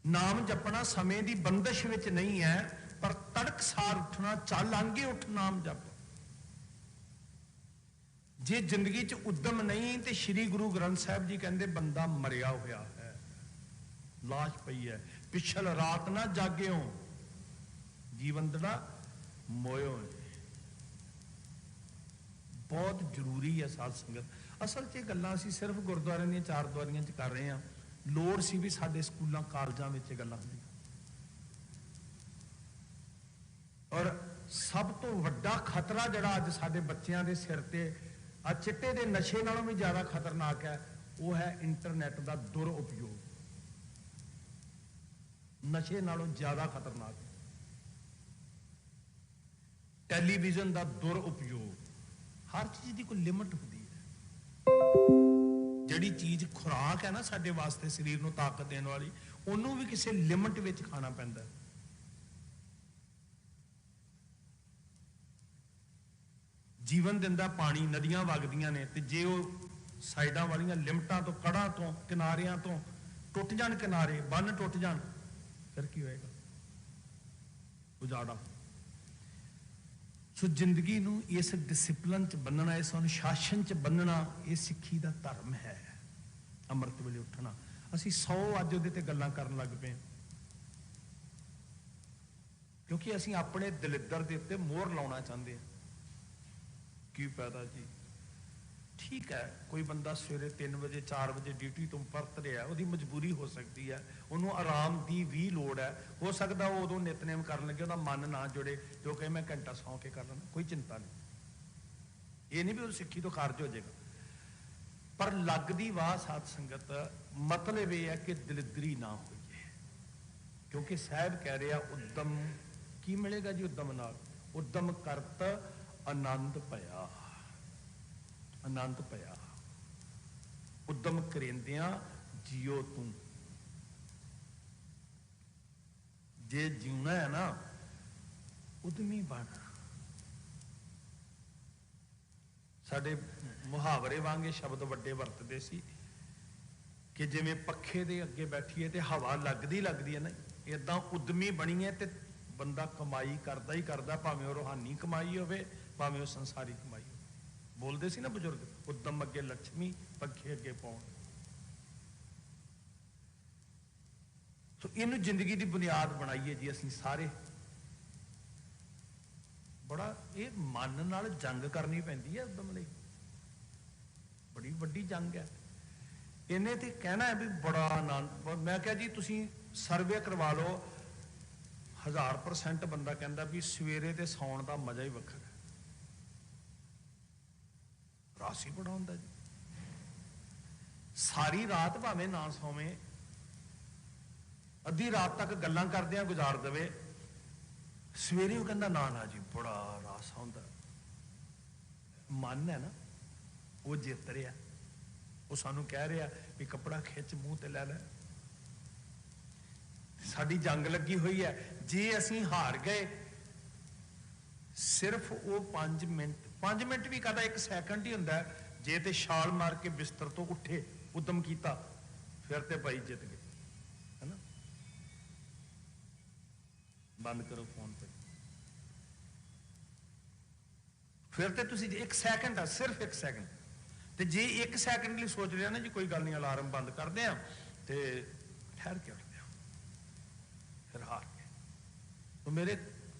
ਨਾਮ ਜਪਣਾ ਸਮੇਂ ਦੀ ਬੰਦਸ਼ ਵਿੱਚ ਨਹੀਂ ਹੈ, ਪਰ ਤੜਕਸਾਰ ਉੱਠਣਾ, ਚੱਲ ਆਂਗੇ ਉੱਠ ਨਾਮ ਜਪ। ਜੇ ਜ਼ਿੰਦਗੀ 'ਚ ਉਦਮ ਨਹੀਂ ਤੇ ਸ੍ਰੀ ਗੁਰੂ ਗ੍ਰੰਥ ਸਾਹਿਬ ਜੀ ਕਹਿੰਦੇ ਬੰਦਾ ਮਰਿਆ ਹੋਇਆ ਹੈ, ਲਾਸ਼ ਪਈ ਹੈ। ਪਿਛਲ ਰਾਤ ਨਾ ਜਾਗਿਓ, ਜੀਵੰਦੜਾ ਮੋਇਓ। ਬਹੁਤ ਜ਼ਰੂਰੀ ਹੈ ਸਾਧ ਸੰਗਤ। ਅਸਲ 'ਚ ਇਹ ਗੱਲਾਂ ਅਸੀਂ ਸਿਰਫ ਗੁਰਦੁਆਰਿਆਂ ਦੀਆਂ 4 ਦੁਆਰੀਆਂ 'ਚ ਕਰ ਰਹੇ ਹਾਂ। ਲੋੜ ਸੀ ਵੀ ਸਾਡੇ ਸਕੂਲਾਂ ਕਾਲਜਾਂ ਵਿੱਚ ਇਹ ਗੱਲਾਂ ਹੁੰਦੀਆਂ। ਔਰ ਸਭ ਤੋਂ ਵੱਡਾ ਖਤਰਾ ਜਿਹੜਾ ਅੱਜ ਸਾਡੇ ਬੱਚਿਆਂ ਦੇ ਸਿਰ ਤੇ ਆ ਚਿੱਟੇ ਦੇ ਨਸ਼ੇ ਨਾਲੋਂ ਵੀ ਜ਼ਿਆਦਾ ਖਤਰਨਾਕ ਹੈ, ਉਹ ਹੈ ਇੰਟਰਨੈਟ ਦਾ ਦੁਰਉਪਯੋਗ। ਨਸ਼ੇ ਨਾਲੋਂ ਜ਼ਿਆਦਾ ਖਤਰਨਾਕ ਹੈ ਟੈਲੀਵਿਜ਼ਨ ਦਾ ਦੁਰਉਪਯੋਗ। ਹਰ ਚੀਜ਼ ਦੀ ਕੋਈ ਲਿਮਟ ਹੁੰਦੀ ਹੈ। ਜਿਹੜੀ ਚੀਜ਼ ਖੁਰਾਕ ਹੈ ਨਾ ਸਾਡੇ ਵਾਸਤੇ, ਸਰੀਰ ਨੂੰ ਤਾਕਤ ਦੇਣ ਵਾਲੀ, ਉਹਨੂੰ ਵੀ ਕਿਸੇ ਲਿਮਟ ਵਿੱਚ ਖਾਣਾ ਪੈਂਦਾ। ਜੀਵਨ ਦਿੰਦਾ ਪਾਣੀ, ਨਦੀਆਂ ਵਗਦੀਆਂ ਨੇ, ਤੇ ਜੇ ਉਹ ਸਾਈਡਾਂ ਵਾਲੀਆਂ ਲਿਮਟਾਂ ਤੋਂ, ਕੜਾਂ ਤੋਂ, ਕਿਨਾਰਿਆਂ ਤੋਂ ਟੁੱਟ ਜਾਣ, ਕਿਨਾਰੇ ਬੰਨ ਟੁੱਟ ਜਾਣ, ਫਿਰ ਕੀ ਹੋਏਗਾ? ਉਜਾੜਾ। ਸੋ ਜ਼ਿੰਦਗੀ ਨੂੰ ਇਸ ਡਿਸਿਪਲਿਨ 'ਚ ਬੰਨਣਾ, ਇਸ ਅਨੁਸ਼ਾਸਨ 'ਚ ਬੰਨਣਾ, ਇਹ ਸਿੱਖੀ ਦਾ ਧਰਮ ਹੈ। ਅੰਮ੍ਰਿਤ ਵੇਲੇ ਉੱਠਣਾ। ਅਸੀਂ 100 ਅੱਜ ਉਹਦੇ ਤੇ ਗੱਲਾਂ ਕਰਨ ਲੱਗ ਪਏ, ਕਿਉਂਕਿ ਅਸੀਂ ਆਪਣੇ ਦਲਿੱਦਰ ਦੇ ਉੱਤੇ ਮੋਹਰ ਲਾਉਣਾ ਚਾਹੁੰਦੇ ਹਾਂ। ਕੀ ਫਾਇਦਾ ਜੀ? ਠੀਕ ਹੈ, ਕੋਈ ਬੰਦਾ ਸਵੇਰੇ 3 ਵਜੇ 4 ਵਜੇ ਡਿਊਟੀ ਤੋਂ ਪਰਤ ਰਿਹਾ, ਉਹਦੀ ਮਜਬੂਰੀ ਹੋ ਸਕਦੀ ਹੈ, ਉਹਨੂੰ ਆਰਾਮ ਦੀ ਵੀ ਲੋੜ ਹੈ। ਹੋ ਸਕਦਾ ਉਹ ਉਦੋਂ ਨਿਤਨੇਮ ਕਰਨ ਲੱਗੇ ਉਹਦਾ ਮਨ ਨਾ ਜੁੜੇ, ਜੋ ਕਹੇ ਮੈਂ ਘੰਟਾ ਸੌਂ ਕੇ ਕਰ ਲੈਣਾ, ਕੋਈ ਚਿੰਤਾ ਨਹੀਂ। ਇਹ ਨਹੀਂ ਵੀ ਉਹ ਸਿੱਖੀ ਤੋਂ ਖਾਰਜ ਹੋ ਜਾਏਗਾ। ਪਰ ਲੱਗਦੀ ਵਾਹ ਸਾਧ ਸੰਗਤ, ਮਤਲਬ ਇਹ ਹੈ ਕਿ ਦਲਿੱਦਰੀ ਨਾ ਹੋਈਏ। ਕਿਉਂਕਿ ਸਾਹਿਬ ਕਹਿ ਰਿਹਾ ਉਦਮ ਕੀ ਮਿਲੇਗਾ ਜੀ? ਉਦਮ ਨਾਲ ਉਦਮ ਕਰਤ ਆਨੰਦ ਭਇਆ। ਆਨੰਦ ਭਇਆ। ਉਦਮ ਕਰੇਂਦਿਆਂ ਜਿਉ ਤੂੰ। ਜੇ ਜਿਉਣਾ ਹੈ ਨਾ, ਉਦਮੀ ਬਣ। ਸਾਡੇ ਮੁਹਾਵਰੇ ਵਾਂਗੇ ਸ਼ਬਦ ਵੱਡੇ ਵਰਤਦੇ ਸੀ ਕਿ ਜਿਵੇਂ ਪੱਖੇ ਦੇ ਅੱਗੇ ਬੈਠੀਏ ਤੇ ਹਵਾ ਲੱਗਦੀ ਹੈ ਨਾ, ਏਦਾਂ ਉਦਮੀ ਬਣੀਏ ਤੇ ਬੰਦਾ ਕਮਾਈ ਕਰਦਾ ਹੀ ਕਰਦਾ, ਭਾਵੇਂ ਉਹ ਰੂਹਾਨੀ ਕਮਾਈ ਹੋਵੇ, ਭਾਵੇਂ ਉਹ ਸੰਸਾਰੀ ਕਮਾਈ ਹੋਵੇ। ਬੋਲਦੇ ਸੀ ਨਾ ਬਜ਼ੁਰਗ, ਉਦਮ ਅੱਗੇ ਲక్ష్ਮੀ, ਪੱਖੇ ਅੱਗੇ ਪੌਣ। ਸੋ ਇਹਨੂੰ ਜ਼ਿੰਦਗੀ ਦੀ ਬੁਨਿਆਦ ਬਣਾਈਏ ਜੀ ਅਸੀਂ ਸਾਰੇ। बड़ा ये मन नाल जंग करनी पैंदी है उद्यम लई, बड़ी वड्डी जंग है। इन्हें तो कहना है भी बड़ा आनंद, मैं क्या जी तुसी सर्वे करवा लो, 1000% बंदा कहता भी सवेरे ते सौण का मजा ही वखरा है, रस ही बड़ा होंदा जी। सारी रात भावें ना सोवे, अद्धी रात तक गल्लां करदियां गुजार देवे, सवेरे वो कहता ना ना जी बड़ा रस आउंदा। मन है ना वो जित रहा, वो सानू कह रहा भी कपड़ा खिंच मूँह ते लै लै, साडी जंग लगी हुई है। जे असीं हार गए, सिर्फ वो 5 मिनट भी कहता 1 सैकंड ही हुंदा है, जे ते छाल मार के बिस्तर तो उठे उद्यम किया फिर ते भाई जित गए, है ना। बंद करो फोन पे, फिर तो तुसी 1 सैकंड है, सिर्फ 1 सैकंड, तो जे 1 सैकंड लिए सोच रहे ना जी कोई गल नहीं अलार्म बंद करते हैं तो ठहर के उठते हैं, फिर हार गए। तो मेरे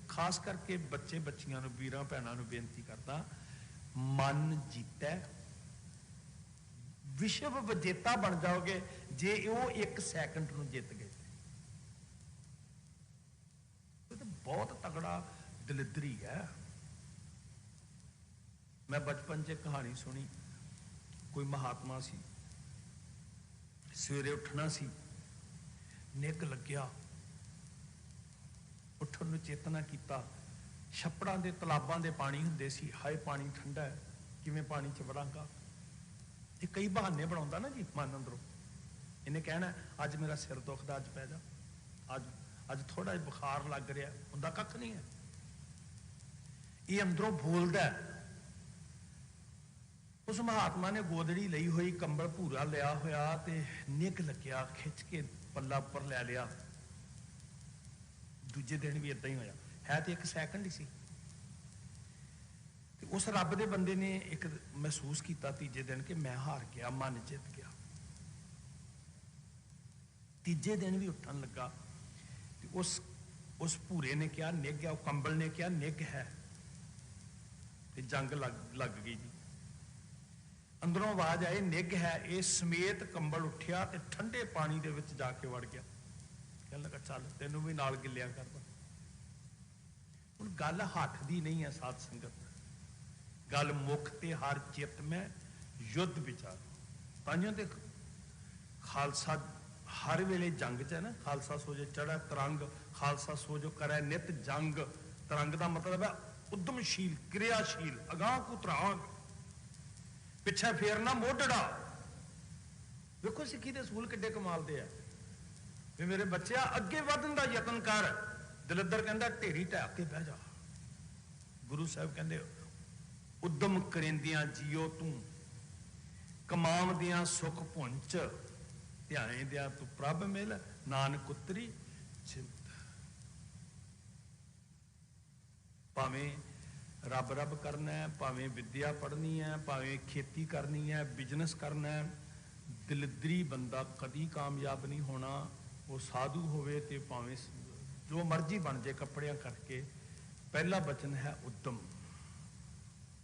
खास करके बच्चे बच्चियां वीरां भैनां नूं बेनती करता, मन जीता, विश्व विजेता बन जाओगे जे वो 1 सैकंड नूं जित गए, तो बहुत तगड़ा दलिदरी है। मैं बचपन च कहानी सुनी, कोई महात्मा सी, सवेरे उठना सी, निग लग्या, उठन नूं चेतना किया, छप्पड़ां दे तलाबां दे पानी हुंदे सी, हाय पानी ठंडा है किवें पानी च वड़ांगा, ये कई बहाने बनाउंदा ना जी मन अंदरों। इन्हें कहना अज मेरा सिर दुखदा, अज पै जा, अज थोड़ा जिहा बुखार लग रहा, हुंदा कख नहीं है, ये अंदरों बोलदा है। उस महात्मा ने गोदड़ी लई हुई, कंबल भूरा लिया होया ते निग लग्या, खिंच के पल्ला उपर लै लिया। दूजे दिन भी इदां ही होया, है तो 1 सैकंड ही सी। उस रब दे बंदे ने एक महसूस किया तीजे दिन कि मैं हार गया, मन जित गया। तीजे दिन भी उठन लगा, उस भूरे ने कहा निग है, कंबल ने कहा निग है, ते जंग लग गई जी। अंदरों आवाज आई निग है, ये समेत कंबल उठिया ते ठंडे पानी दे विच जाके वड़ गया, कहने लगा चल तेनों भी नाल गिलिया करदा। हुण गल हथ दी नहीं है साध संगत, गल मुख ते हर चित में युद्ध विचार। ताइयों ते खालसा हर वेले जंग च है ना, खालसा सो जो चढ़ा तरंग, खालसा सो जो करे नित जंग। तरंग का मतलब है उद्यमशील, क्रियाशील, अगाह को त्रांग, पिछे फेरना मोढड़ा। देखो सिक्खी दे सूल किड्डे कमाल दे है भी मेरे बच्चे अगे वधन का यतन कर। दलिद्र कहता ढेरी ढह के बह जा। गुरु साहब कहते उद्यम करेंदियां जियो तू, कमावदियां सुख पुंच, ध्यान दिया तू प्रभ मिल, नानक उतरी चिंत। भावें रब रब करना है, भावें विद्या पढ़नी है, भावें खेती करनी है, बिजनेस करना है, दलिद्री बंदा कदी कामयाब नहीं होना। वो साधु होवे ते भावें जो मर्जी बन जाए कपड़ियां करके। पहला वचन है उद्यम।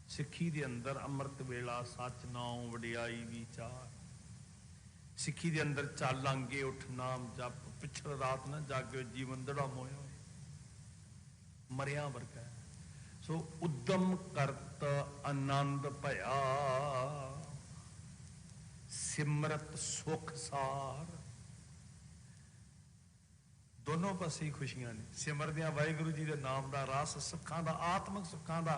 सिक्खी दे अंदर अमृत वेला सच नाम वडियाई विचार। सिक्खी दे अंदर चल लांगे उठ नाम जप, पिछड़ रात ना जागे जीवन दड़ा मोया मरिया वर्गा है। सो उद्यम करत आनंद भया, सिमरत सुख सार। दोनों पासे ही खुशियां ने। सिमरदियां वाहिगुरु जी के नाम का रस, सुखां का, आत्मक सुखां का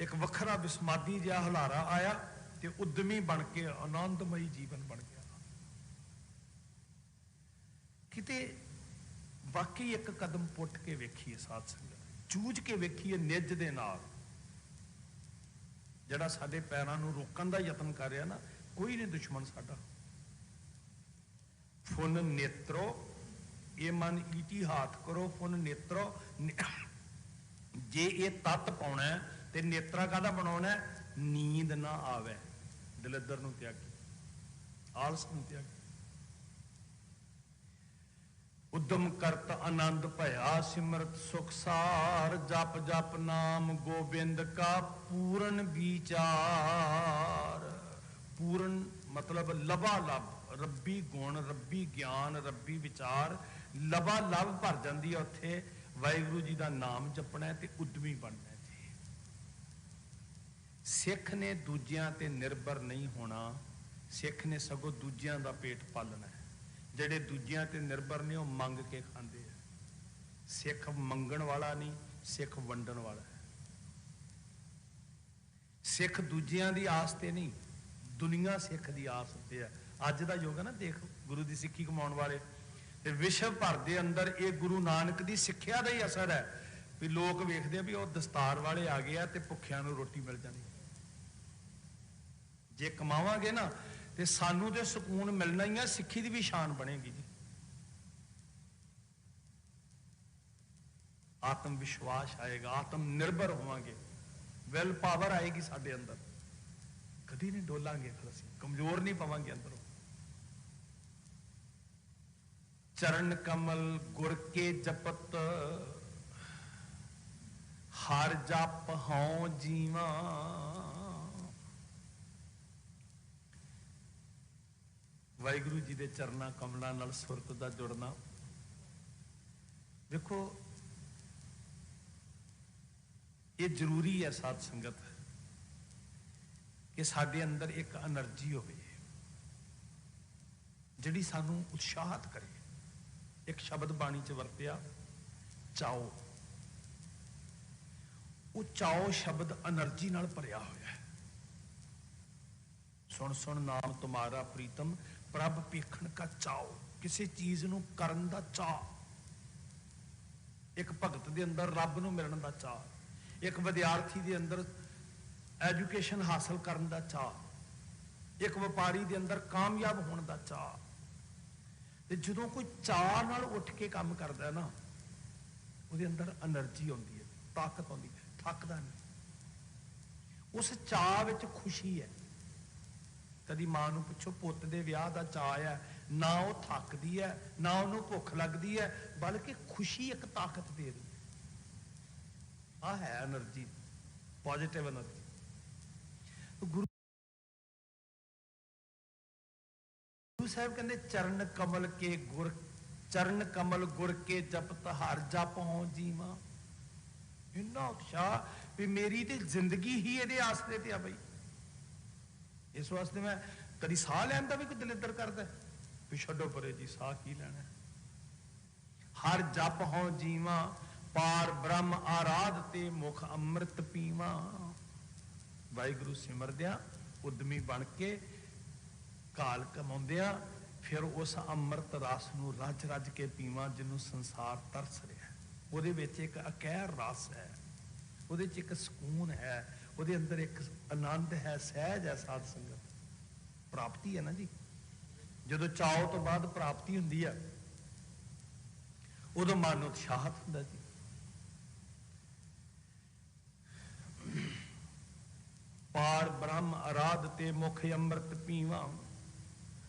एक वखरा विस्मादी जिहा हुलारा आया ते उद्यमी बन के आनंदमयी जीवन बन गया। किते वाकई एक कदम पुट के वेखिए साध संगत, जूझ के वेखिए निज दे नाल। जिहड़ा साडे पैरां नूं रोकण दा यतन कर रहा ना, कोई नहीं दुश्मन साडा। फुन नेत्रो ये मन ईटी हाथ करो, फुन नेत्रो। जे ये तत्त पाउणा है ते नेत्रा काहदा बनाउणा है? नींद ना आवे। दलिद्र नूं त्यागी, आलस नूं त्यागी। उद्यम करत आनंद भया सिमरत सुख सार जप जप नाम गोबिंद का पूर्ण विचार। पूर्ण मतलब लबालब, रब्बी गुण रब्बी ज्ञान रब्बी विचार लबालब भर जाती है उत्थे। वाहिगुरू जी का नाम जपना है तो उद्यमी बनना जी। सिख ने दूजियां ते निर्भर नहीं होना, सिख ने सगों दूजियां का पेट पालना है। ਜਿਹੜੇ ਦੂਜਿਆਂ ਤੇ ਨਿਰਭਰ ਨੇ ਉਹ ਮੰਗ ਕੇ ਖਾਂਦੇ ਆ। ਸਿੱਖ ਮੰਗਣ ਵਾਲਾ ਨਹੀਂ, ਸਿੱਖ ਵੰਡਣ ਵਾਲਾ ਹੈ। ਸਿੱਖ ਦੂਜਿਆਂ ਦੀ ਆਸ ਤੇ ਨਹੀਂ, ਦੁਨੀਆ ਸਿੱਖ ਦੀ ਆਸ ਤੇ ਹੈ। ਅੱਜ ਦਾ ਯੁੱਗ ਹੈ ਨਾ, ਦੇਖ ਗੁਰੂ ਦੀ ਸਿੱਖੀ ਕਮਾਉਣ ਵਾਲੇ ਤੇ ਵਿਸ਼ਵ ਭਰ ਦੇ ਅੰਦਰ ਇਹ ਗੁਰੂ ਨਾਨਕ ਦੀ ਸਿੱਖਿਆ ਦਾ ਹੀ ਅਸਰ ਹੈ ਵੀ ਲੋਕ ਵੇਖਦੇ ਆ ਵੀ ਉਹ ਦਸਤਾਰ ਵਾਲੇ ਆ ਗਏ ਆ ਤੇ ਭੁੱਖਿਆਂ ਨੂੰ ਰੋਟੀ ਮਿਲ ਜਾਣੀ। ਜੇ ਕਮਾਵਾਂਗੇ ਨਾ ਤੇ ਸਾਨੂੰ ਤੇ ਸਕੂਨ ਮਿਲਣਾ ਹੀ ਆ, ਸਿੱਖੀ ਦੀ ਵੀ ਸ਼ਾਨ ਬਣੇਗੀ ਜੀ। ਆਤਮ ਵਿਸ਼ਵਾਸ ਆਏਗਾ, ਆਤਮ ਨਿਰਭਰ ਹੋਵਾਂਗੇ, ਵਿਲ ਪਾਵਰ ਆਏਗੀ ਸਾਡੇ ਅੰਦਰ। ਕਦੀ ਨਹੀਂ ਡੋਲਾਂਗੇ, ਫਿਰ ਅਸੀਂ ਕਮਜ਼ੋਰ ਨਹੀਂ ਪਵਾਂਗੇ ਅੰਦਰੋਂ। ਚਰਨ ਕਮਲ ਗੁਰ ਕੇ ਜਪਤ ਹਰ ਜਪ ਹਉ ਜੀਵਾ। ਵਾਹਿਗੁਰੂ ਜੀ ਦੇ ਚਰਨਾਂ ਕਮਲਾਂ ਨਾਲ ਸੁਰਤ ਦਾ ਜੁੜਨਾ। ਦੇਖੋ ਇਹ ਜ਼ਰੂਰੀ ਹੈ ਸਾਧ ਸੰਗਤ ਕਿ ਸਾਡੇ ਅੰਦਰ ਇੱਕ એનર્ਜੀ ਹੋਵੇ ਜਿਹੜੀ ਸਾਨੂੰ ਉਤਸ਼ਾਹਤ ਕਰੇ। ਇੱਕ ਸ਼ਬਦ ਬਾਣੀ 'ਚ ਵਰਤਿਆ ਚਾਓ। ਉਹ ਚਾਓ ਸ਼ਬਦ એનર્ਜੀ ਨਾਲ ਭਰਿਆ ਹੋਇਆ ਹੈ। ਸੁਣ ਸੁਣ ਨਾਮ ਤੁਮਾਰਾ ਪ੍ਰੀਤਮ ਪ੍ਰਭ ਵੇਖਣ ਕਾ ਚਾਓ। ਕਿਸੇ ਚੀਜ਼ ਨੂੰ ਕਰਨ ਦਾ ਚਾਅ। ਇੱਕ ਭਗਤ ਦੇ ਅੰਦਰ ਰੱਬ ਨੂੰ ਮਿਲਣ ਦਾ ਚਾਅ। ਇੱਕ ਵਿਦਿਆਰਥੀ ਦੇ ਅੰਦਰ ਐਜੂਕੇਸ਼ਨ ਹਾਸਲ ਕਰਨ ਦਾ ਚਾਅ। ਇੱਕ ਵਪਾਰੀ ਦੇ ਅੰਦਰ ਕਾਮਯਾਬ ਹੋਣ ਦਾ ਚਾਅ। ਤੇ ਜਦੋਂ ਕੋਈ ਚਾਅ ਨਾਲ ਉੱਠ ਕੇ ਕੰਮ ਕਰਦਾ ਨਾ, ਉਹਦੇ ਅੰਦਰ એનર્ਜੀ ਆਉਂਦੀ ਹੈ, ਤਾਕਤ ਆਉਂਦੀ ਹੈ, ਥੱਕਦਾ ਨਹੀਂ। ਉਸ ਚਾਅ ਵਿੱਚ ਖੁਸ਼ੀ ਹੈ। ਕਦੀ ਮਾਂ ਨੂੰ ਪੁੱਛੋ, ਪੁੱਤ ਦੇ ਵਿਆਹ ਦਾ ਚਾਅ ਹੈ, ਨਾ ਉਹ ਥੱਕਦੀ ਹੈ ਨਾ ਉਹਨੂੰ ਭੁੱਖ ਲੱਗਦੀ ਹੈ, ਬਲਕਿ ਖੁਸ਼ੀ ਇੱਕ ਤਾਕਤ ਦੇ ਰਹੀ ਹੈ। ਆਹ ਹੈ energy, positive energy. Guru Sahib ਕਹਿੰਦੇ ਚਰਨ ਕਮਲ ਕੇ ਗੁਰ, ਚਰਨ ਕਮਲ ਗੁਰ ਕੇ ਜਪਤ ਹਰ ਜਪ ਹਉ ਜੀਵਾ। ਇੰਨਾ ਉਤਸ਼ਾਹ ਵੀ ਮੇਰੀ ਤੇ ਜ਼ਿੰਦਗੀ ਹੀ ਇਹਦੇ ਆਸਰੇ ਤੇ ਆ ਬਈ। ਇਸ ਵਾਸਤੇ ਮੈਂ ਕਦੀ ਸਾਹ ਲੈਣ ਦਾ ਵੀ ਕੋਈ ਦਿਲ ਇੱਧਰ ਕਰਦਾ ਵੀ ਛੱਡੋ ਪਰੇ ਜੀ, ਸਾਹ ਕੀ ਲੈਣਾ। ਹਰ ਜਪ ਹਉ ਜੀਵਾ ਪਾਰ ਬ੍ਰਹਮ ਆਰਾਧ ਤੇ ਮੁਖ ਅੰਮ੍ਰਿਤ ਪੀਵਾ। ਵਾਹਿਗੁਰੂ ਸਿਮਰਦਿਆਂ ਉਦਮੀ ਬਣ ਕੇ ਕਾਲ ਕਮਾਉਂਦਿਆਂ ਫਿਰ ਉਸ ਅੰਮ੍ਰਿਤ ਰਸ ਨੂੰ ਰੱਜ ਰੱਜ ਕੇ ਪੀਵਾਂ ਜਿਹਨੂੰ ਸੰਸਾਰ ਤਰਸ ਰਿਹਾ। ਉਹਦੇ ਵਿੱਚ ਇੱਕ ਅਕਹਿਰ ਰਸ ਹੈ, ਉਹਦੇ 'ਚ ਇੱਕ ਸਕੂਨ ਹੈ, ਉਹਦੇ ਅੰਦਰ ਇੱਕ ਆਨੰਦ ਹੈ, ਸਹਿਜ ਹੈ। ਸਾਧ ਸੰਗਤ ਪ੍ਰਾਪਤੀ ਹੈ ਨਾ ਜੀ। ਜਦੋਂ ਚਾਓ ਤੋਂ ਬਾਅਦ ਪ੍ਰਾਪਤੀ ਹੁੰਦੀ ਹੈ ਉਦੋਂ ਮਨ ਉਤਸ਼ਾਹਤ ਹੁੰਦਾ ਜੀ। ਪਾਰ ਬ੍ਰਹਮ ਆਰਾਧ ਤੇ ਮੁਖ ਅੰਮ੍ਰਿਤ ਪੀਵਾ।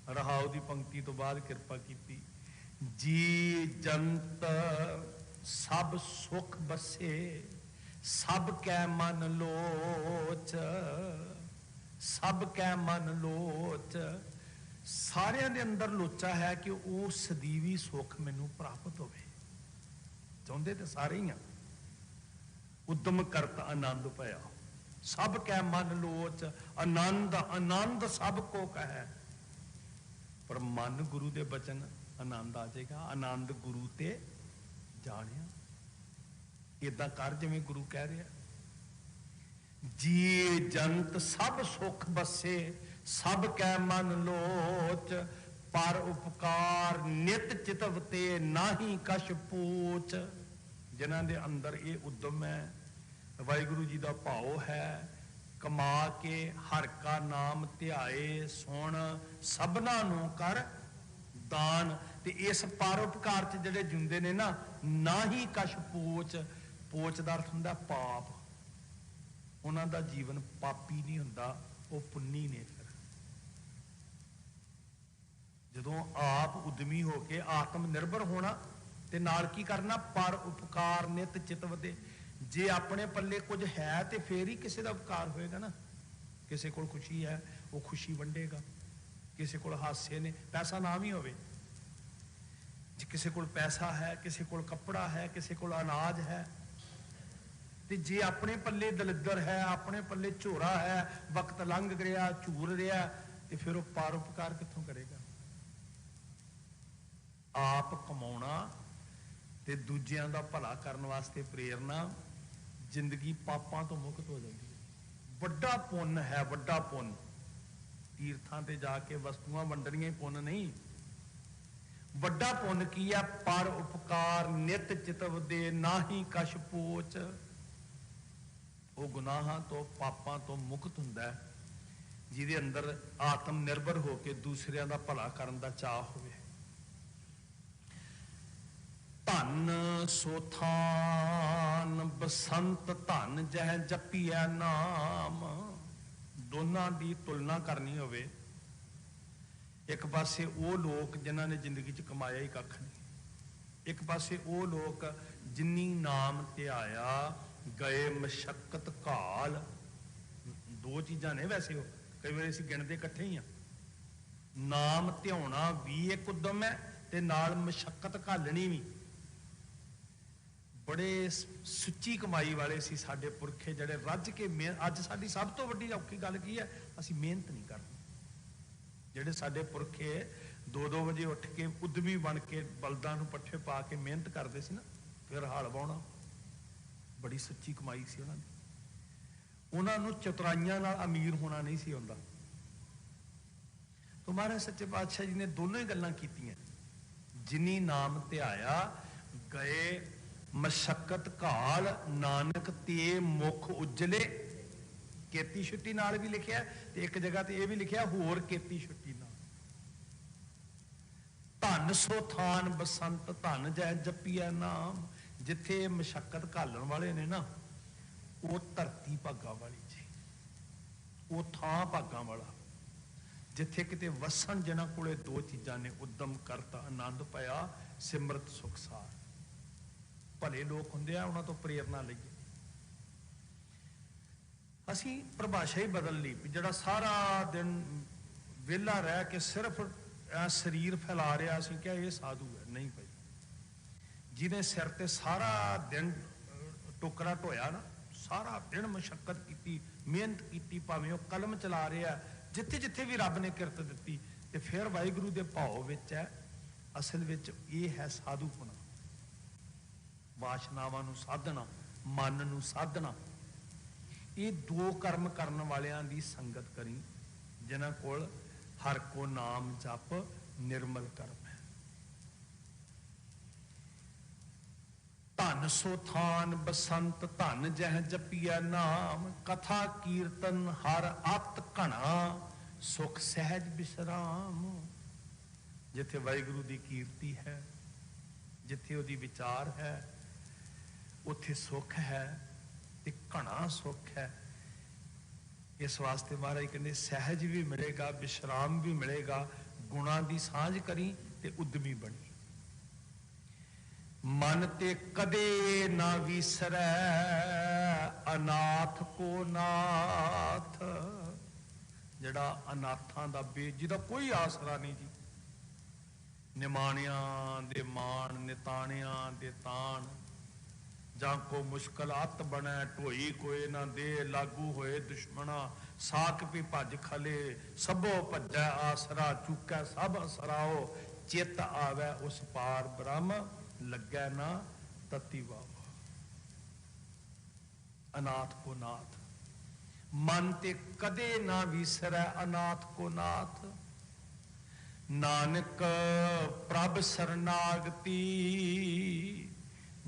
ਰਹਾਉ ਦੀ ਪੰਕਤੀ ਤੋਂ ਬਾਅਦ ਕਿਰਪਾ ਕੀਤੀ। ਜੀ ਜੰਤ ਸਭ ਸੁਖ ਬਸੇ ਸਭ ਕੈ ਮਨ ਲੋਚ। ਸਭ ਕੈ ਮਨ ਲੋਚ। ਸਾਰਿਆਂ ਦੇ ਅੰਦਰ ਲੋਚਾ ਹੈ ਕਿ ਉਹ ਸਦੀਵੀ ਸੁੱਖ ਮੈਨੂੰ ਪ੍ਰਾਪਤ ਹੋਵੇ। ਚਾਹੁੰਦੇ ਤੇ ਸਾਰੇ ਹੀ ਆ। ਉਦਮ ਕਰਤ ਆਨੰਦ ਭਇਆ ਸਭ ਕੈ ਮਨ ਲੋਚ। ਆਨੰਦ ਆਨੰਦ ਸਭ ਕੋ ਕਹੈ। ਪਰ ਮਨ ਗੁਰੂ ਦੇ ਬਚਨ ਆਨੰਦ ਆ ਜਾਏਗਾ। ਆਨੰਦ ਗੁਰੂ ਤੇ ਜਾਣਿਆ। ਏਦਾਂ ਕਰ ਜਿਵੇਂ ਗੁਰੂ ਕਹਿ ਰਿਹਾ। ਜੀ ਜੰਤ ਸਭ ਸੁਖ ਬਸੇ ਸਭ ਕੈ ਮਨ ਲੋਚ। ਪਰ ਉਪਕਾਰ ਨਿਤ ਚਿਤਵ ਤੇ ਨਾਹੀ ਕਛ ਪੂਛ। ਜਿਨ੍ਹਾਂ ਦੇ ਅੰਦਰ ਇਹ ਉਦਮ ਹੈ, ਵਾਹਿਗੁਰੂ ਜੀ ਦਾ ਭਾਉ ਹੈ, ਕਮਾ ਕੇ ਹਰ ਕਾ ਨਾਮ ਧਿਆਏ ਸੁਣ ਸਭਨਾ ਨੂੰ ਕਰ ਦਾਨ। ਤੇ ਇਸ ਪਰਉਪਕਾਰ ਚ ਜਿਹੜੇ ਜੁੰਦੇ ਨੇ ਨਾ, ਨਾ ਹੀ ਕਛ ਪੂਛ। ਪੋਚ ਦਾ ਅਰਥ ਹੁੰਦਾ ਪਾਪ। ਉਹਨਾਂ ਦਾ ਜੀਵਨ ਪਾਪੀ ਨਹੀਂ ਹੁੰਦਾ, ਉਹ ਪੁੰਨੀ ਨੇ। ਫਿਰ ਜਦੋਂ ਆਪ उद्यमी होके आत्म निर्भर होना ते नाल की करना, पर उपकार नित चित वधे। जे अपने पल्ले कुछ है तो फिर ही किसी का उपकार होएगा ना। किसी को खुशी है वो खुशी वंडेगा, किसी को हादसे ने, पैसा ना भी होवे, किसी को पैसा है, किसी को कपड़ा है, किसी को अनाज है, ते जे अपने पल्ले दलिद्र है, अपने पल्ले झोरा है, वक्त लंघ गया, झूर रहा, तो फिर वह परोपकार कित्थों करेगा। आप कमाउणा ते दूजियां दा भला करन वास्ते प्रेरणा, जिंदगी पापां तो मुक्त हो जाती है। वड्डा पुण्य है, वड्डा पुण्य। तीर्थां ते जाके वस्तुआं वंडणियां ही पुण्य नहीं। वड्डा पुण्य की है, पर उपकार नित चितव दे, ना ही कछ पोच। वो गुनाहां तो पापां तो मुक्त हुंदा है जिहदे अंदर आत्म निर्भर होके दूसरियां दा भला करन दा चाह होवे। धन सोथान बसंत धन जह जपिया नाम। दोनों की तुलना करनी होवे, एक पासे वो लोग जिन्हों ने जिंदगी च कमाया ही कख नहीं, एक पासे वो लोग जिन्नी नाम ध्याया गए मशक्कत घाल। दो चीज़ां ने वैसे, हो कई बार असीं गिणदे इकट्ठे ही आ। नाम ध्याउणा भी एक उद्यम है ते नाल मशक्कत घालनी भी। बड़े सुच्ची कमाई वाले सी साडे पुरखे, जिहड़े रज के अज साडी सब तो वड्डी औखी गल की है, असीं मेहनत नहीं करते। जिहड़े साडे पुरखे 2-2 वजे उठ के उद्यमी बन के बलदां नूं पट्ठे पा के मेहनत करते सी ना, फिर हल वाहुणा, बड़ी सच्ची कमाई सी उन्हां दी। उन्हां नूं चतुराइयां नाल अमीर होना नहीं सी आउंदा। तो महाराज सच्चे पातशाह जी ने दोनों ही गल्लां कीतियां। जिनी नाम ध्याया गए मशक्कत घाल, नानक ते मुख उजले। केती छुट्टी नाल भी लिखिया, एक जगह ते यह भी लिखिया होर केती छुट्टी नाल। धन सोथान बसंत धन जै जपिया नाम। जिथे मशक्कत घालन वाले ने ना, वो धरती भागा वाली जी, वो थां भागा वाला। जिथे किते वसन जिन्हां कोले दो चीज़ां ने, उद्यम करता आनंद पाया, सिमरत सुखसार। भले लोग हुंदे आ, उन्हां तो प्रेरणा लईए। असीं परिभाषा ही बदल ली, जिहड़ा सारा दिन वेला रह के सिर्फ शरीर फैला रहा, असीं क्या ये साधु है? नहीं भाई। जिन्हें सिर ते सारा दिन टोकरा ढोया ना, सारा दिन मशक्कत की, मेहनत की, भावें वो कलम चला रहा, जिथे जिथे भी रब ने किरत दी, तो फिर वाहिगुरू के भाव विच है। असल विच ये है साधुपना, वासनावां नूं साधना, मन नूं साधना। ये दो कर्म करने वालियां दी संगत करी, जिन्हां कोल हर को नाम जप निर्मल कर्म है। धन सोथान बसंत धन जह जपिया नाम। कथा कीर्तन हर अत घना, सुख सहज विश्राम। जिथे वाहिगुरू दी कीर्ति है, जिथे उहदी विचार है, उथे सुख है, ते घना सुख है। इस वास्ते महाराज कहते सहज भी मिलेगा, विश्राम भी मिलेगा। गुणा की सांझ करी ते उद्यमी बनी। मन ते कदे ना विसरै अनाथ को नाथ। जड़ा अनाथां दा जिहदा कोई आसरा नहीं जी, निमाणियां दे मान, निताणियां दे तान, जां को मुश्किल अत बने, ढोई कोई ना दे, लागू होए दुश्मना, साक भी भज खले, सबो भजै आसरा, चुकै सब असराओ, चित आवे उस पार ब्रह्म, लगे ना तति वाव। अनाथ को नाथ, मन ते कदे ना विसरै अनाथ को नाथ। नानक प्रभ शरणागति,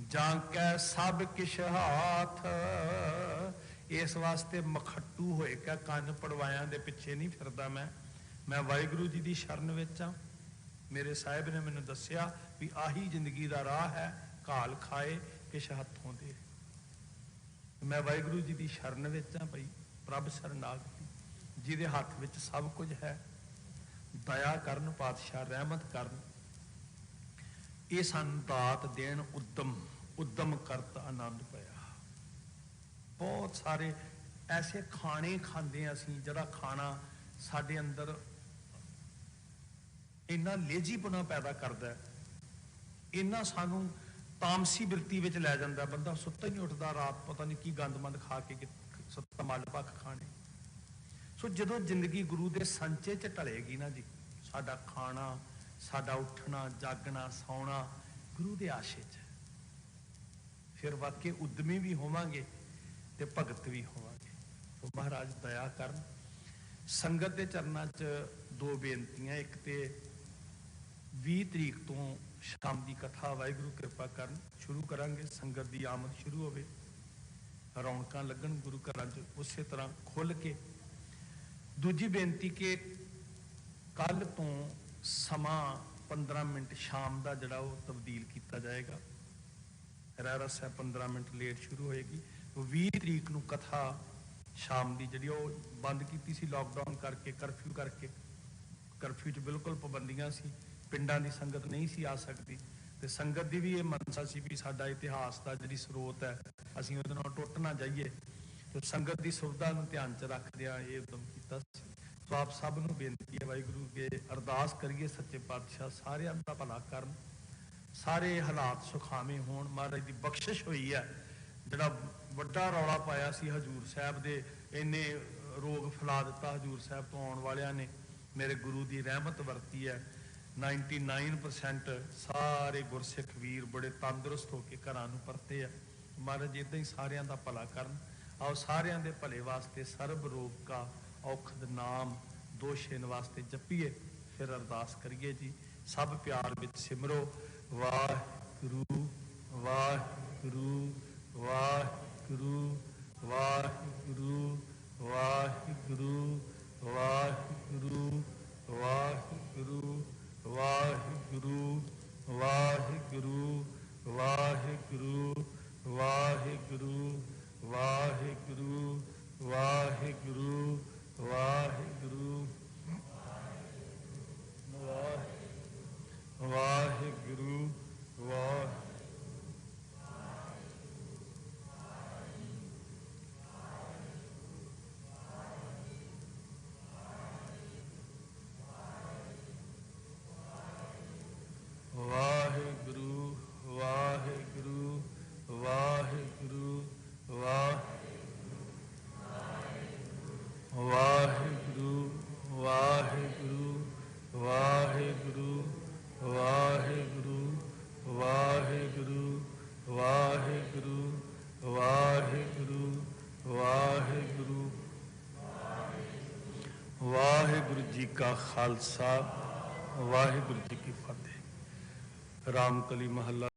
जांकै सब किश हाथ। इस वास्ते मखट्टू होए क्या कंन पड़वाया दे पिछे नहीं फिरदा। मैं वाहिगुरू जी की शरण विच हां। मेरे साहिब ने मैनूं दस्सिया भी आही जिंदगी का राह है, घाल खाए किश हथों दे। मैं वाहिगुरू जी की शरण विच हां भाई, प्रभ शरणागति, जिहदे हथ विच सब कुछ है। दया करन पातशाह, रहमत करन, ਇਹ ਸਾਨੂੰ ਦਾਤ ਦੇਣ ਉਦਮ ਕਰਤ ਆਨੰਦ ਪਿਆ। ਬਹੁਤ ਸਾਰੇ ਐਸੇ ਖਾਣੇ ਖਾਂਦੇ ਅਸੀਂ ਜਿਹੜਾ ਖਾਣਾ ਸਾਡੇ ਅੰਦਰ ਇੰਨਾ ਲੇਜੀਪੁਣਾ ਪੈਦਾ ਕਰਦਾ ਹੈ, ਇੰਨਾ ਸਾਨੂੰ ਤਾਮਸੀ ਬਿਰਤੀ ਵਿੱਚ ਲੈ ਜਾਂਦਾ, ਬੰਦਾ ਸੁੱਤਾ ਹੀ ਨਹੀਂ ਉੱਠਦਾ, ਰਾਤ ਪਤਾ ਨਹੀਂ ਕੀ ਗੰਦਮੰਦ ਖਾ ਕੇ ਸੁੱਤਾ ਮੱਲ ਭੱਖ ਖਾਣੇ। ਸੋ ਜਦੋਂ ਜ਼ਿੰਦਗੀ ਗੁਰੂ ਦੇ ਸੰਚੇ 'ਚ ਢਲੇਗੀ ਨਾ ਜੀ, ਸਾਡਾ ਖਾਣਾ, ਸਾਡਾ ਉੱਠਣਾ, ਜਾਗਣਾ, ਸੌਣਾ ਗੁਰੂ ਦੇ ਆਸ਼ੇ 'ਚ, ਫਿਰ ਵਾਕਈ ਉਦਮੀ ਵੀ ਹੋਵਾਂਗੇ ਤੇ ਭਗਤ ਵੀ ਹੋਵਾਂਗੇ। ਸੋ ਮਹਾਰਾਜ ਦਇਆ ਕਰਨ। ਸੰਗਤ ਦੇ ਚਰਨਾਂ 'ਚ ਦੋ ਬੇਨਤੀਆਂ। ਇੱਕ ਤੇ 20 ਤਰੀਕ ਤੋਂ ਸ਼ਾਮ ਦੀ ਕਥਾ ਵਾਹਿਗੁਰੂ ਕਿਰਪਾ ਕਰਨ ਸ਼ੁਰੂ ਕਰਾਂਗੇ, ਸੰਗਤ ਦੀ ਆਮਦ ਸ਼ੁਰੂ ਹੋਵੇ, ਰੌਣਕਾਂ ਲੱਗਣ ਗੁਰੂ ਘਰਾਂ 'ਚ ਉਸੇ ਤਰ੍ਹਾਂ ਖੁੱਲ੍ਹ ਕੇ। ਦੂਜੀ ਬੇਨਤੀ ਕਿ ਕੱਲ੍ਹ ਤੋਂ ਸਮਾਂ 15 ਮਿੰਟ ਸ਼ਾਮ ਦਾ ਜਿਹੜਾ ਉਹ ਤਬਦੀਲ ਕੀਤਾ ਜਾਏਗਾ। ਰਹਿਰਾਸ ਸਾਹਿਬ 15 ਮਿੰਟ ਲੇਟ ਸ਼ੁਰੂ ਹੋਏਗੀ। 20 ਤਰੀਕ ਨੂੰ ਕਥਾ ਸ਼ਾਮ ਦੀ ਜਿਹੜੀ ਉਹ ਬੰਦ ਕੀਤੀ ਸੀ ਲਾਕਡਾਊਨ ਕਰਕੇ, ਕਰਫਿਊ ਕਰਕੇ। ਕਰਫਿਊ 'ਚ ਬਿਲਕੁਲ ਪਾਬੰਦੀਆਂ ਸੀ, ਪਿੰਡਾਂ ਦੀ ਸੰਗਤ ਨਹੀਂ ਸੀ ਆ ਸਕਦੀ, ਤੇ ਸੰਗਤ ਦੀ ਵੀ ਇਹ ਮਨਸਾ ਸੀ ਵੀ ਸਾਡਾ ਇਤਿਹਾਸ ਦਾ ਜਿਹੜੀ ਸਰੋਤ ਹੈ ਅਸੀਂ ਉਹਦੇ ਨਾਲ ਟੁੱਟ ਨਾ ਜਾਈਏ, ਤੇ ਸੰਗਤ ਦੀ ਸੁਵਿਧਾ ਨੂੰ ਧਿਆਨ 'ਚ ਰੱਖਦਿਆਂ ਇਹ ਉਦਮ ਕੀਤਾ ਸੀ। ਸੋ ਆਪ ਸਭ ਨੂੰ ਬੇਨਤੀ ਹੈ ਵਾਹਿਗੁਰੂ ਅੱਗੇ ਅਰਦਾਸ ਕਰੀਏ ਸੱਚੇ ਪਾਤਸ਼ਾਹ ਸਾਰਿਆਂ ਦਾ ਭਲਾ ਕਰਨ, ਸਾਰੇ ਹਾਲਾਤ ਸੁਖਾਵੇਂ ਹੋਣ, ਮਹਾਰਾਜ ਦੀ ਬਖਸ਼ਿਸ਼ ਹੋਈ ਹੈ। ਜਿਹੜਾ ਵੱਡਾ ਰੌਲਾ ਪਾਇਆ ਸੀ ਹਜੂਰ ਸਾਹਿਬ ਦੇ, ਇੰਨੇ ਰੋਗ ਫੈਲਾ ਦਿੱਤਾ ਹਜੂਰ ਸਾਹਿਬ ਤੋਂ ਆਉਣ ਵਾਲਿਆਂ ਨੇ, ਮੇਰੇ ਗੁਰੂ ਦੀ ਰਹਿਮਤ ਵਰਤੀ ਹੈ। 99% ਸਾਰੇ ਗੁਰਸਿੱਖ ਵੀਰ ਬੜੇ ਤੰਦਰੁਸਤ ਹੋ ਕੇ ਘਰਾਂ ਨੂੰ ਪਰਤੇ ਆ। ਮਹਾਰਾਜ ਇੱਦਾਂ ਹੀ ਸਾਰਿਆਂ ਦਾ ਭਲਾ ਕਰਨ। ਆਓ ਸਾਰਿਆਂ ਦੇ ਭਲੇ ਵਾਸਤੇ ਸਰਬ ਰੋਗ ਕਾ ਔਖਦ ਨਾਮ ਦੋਸ਼ੇਨ ਵਾਸਤੇ ਜਪੀਏ, ਫਿਰ ਅਰਦਾਸ ਕਰੀਏ ਜੀ। ਸਭ ਪਿਆਰ ਵਿੱਚ ਸਿਮਰੋ ਵਾਹਿਗੁਰੂ ਵਾਹਿਗੁਰੂ ਵਾਹਿਗੁਰੂ ਵਾਹਿਗੁਰੂ ਵਾਹਿਗੁਰੂ ਵਾਹਿਗੁਰੂ ਵਾਹਿਗੁਰੂ ਵਾਹਿਗੁਰੂ ਵਾਹਿਗੁਰੂ ਵਾਹਿਗੁਰੂ ਵਾਹਿਗੁਰੂ ਵਾਹਿਗੁਰੂ ਵਾਹਿਗੁਰੂ ਵਾਹਿਗੁਰੂ ਵਾਹਿਗੁਰੂ ਵਾਹਿ ਵਾਹਿਗੁਰੂ ਵਾਹਿਗੁਰੂ ਵਾਹਿਗੁਰੂ ਵਾਹਿਗੁਰੂ ਵਾਹਿਗੁਰੂ ਵਾਹਿਗੁਰੂ ਵਾਹਿਗੁਰੂ ਵਾਹਿਗੁਰੂ ਵਾਹਿਗੁਰੂ ਵਾਹਿਗੁਰੂ ਵਾਹਿਗੁਰੂ। ਵਾਹਿਗੁਰੂ ਜੀ ਕਾ ਖਾਲਸਾ ਵਾਹਿਗੁਰੂ ਜੀ ਕੀ ਫਤਿਹ। ਰਾਮਕਲੀ ਮਹੱਲਾ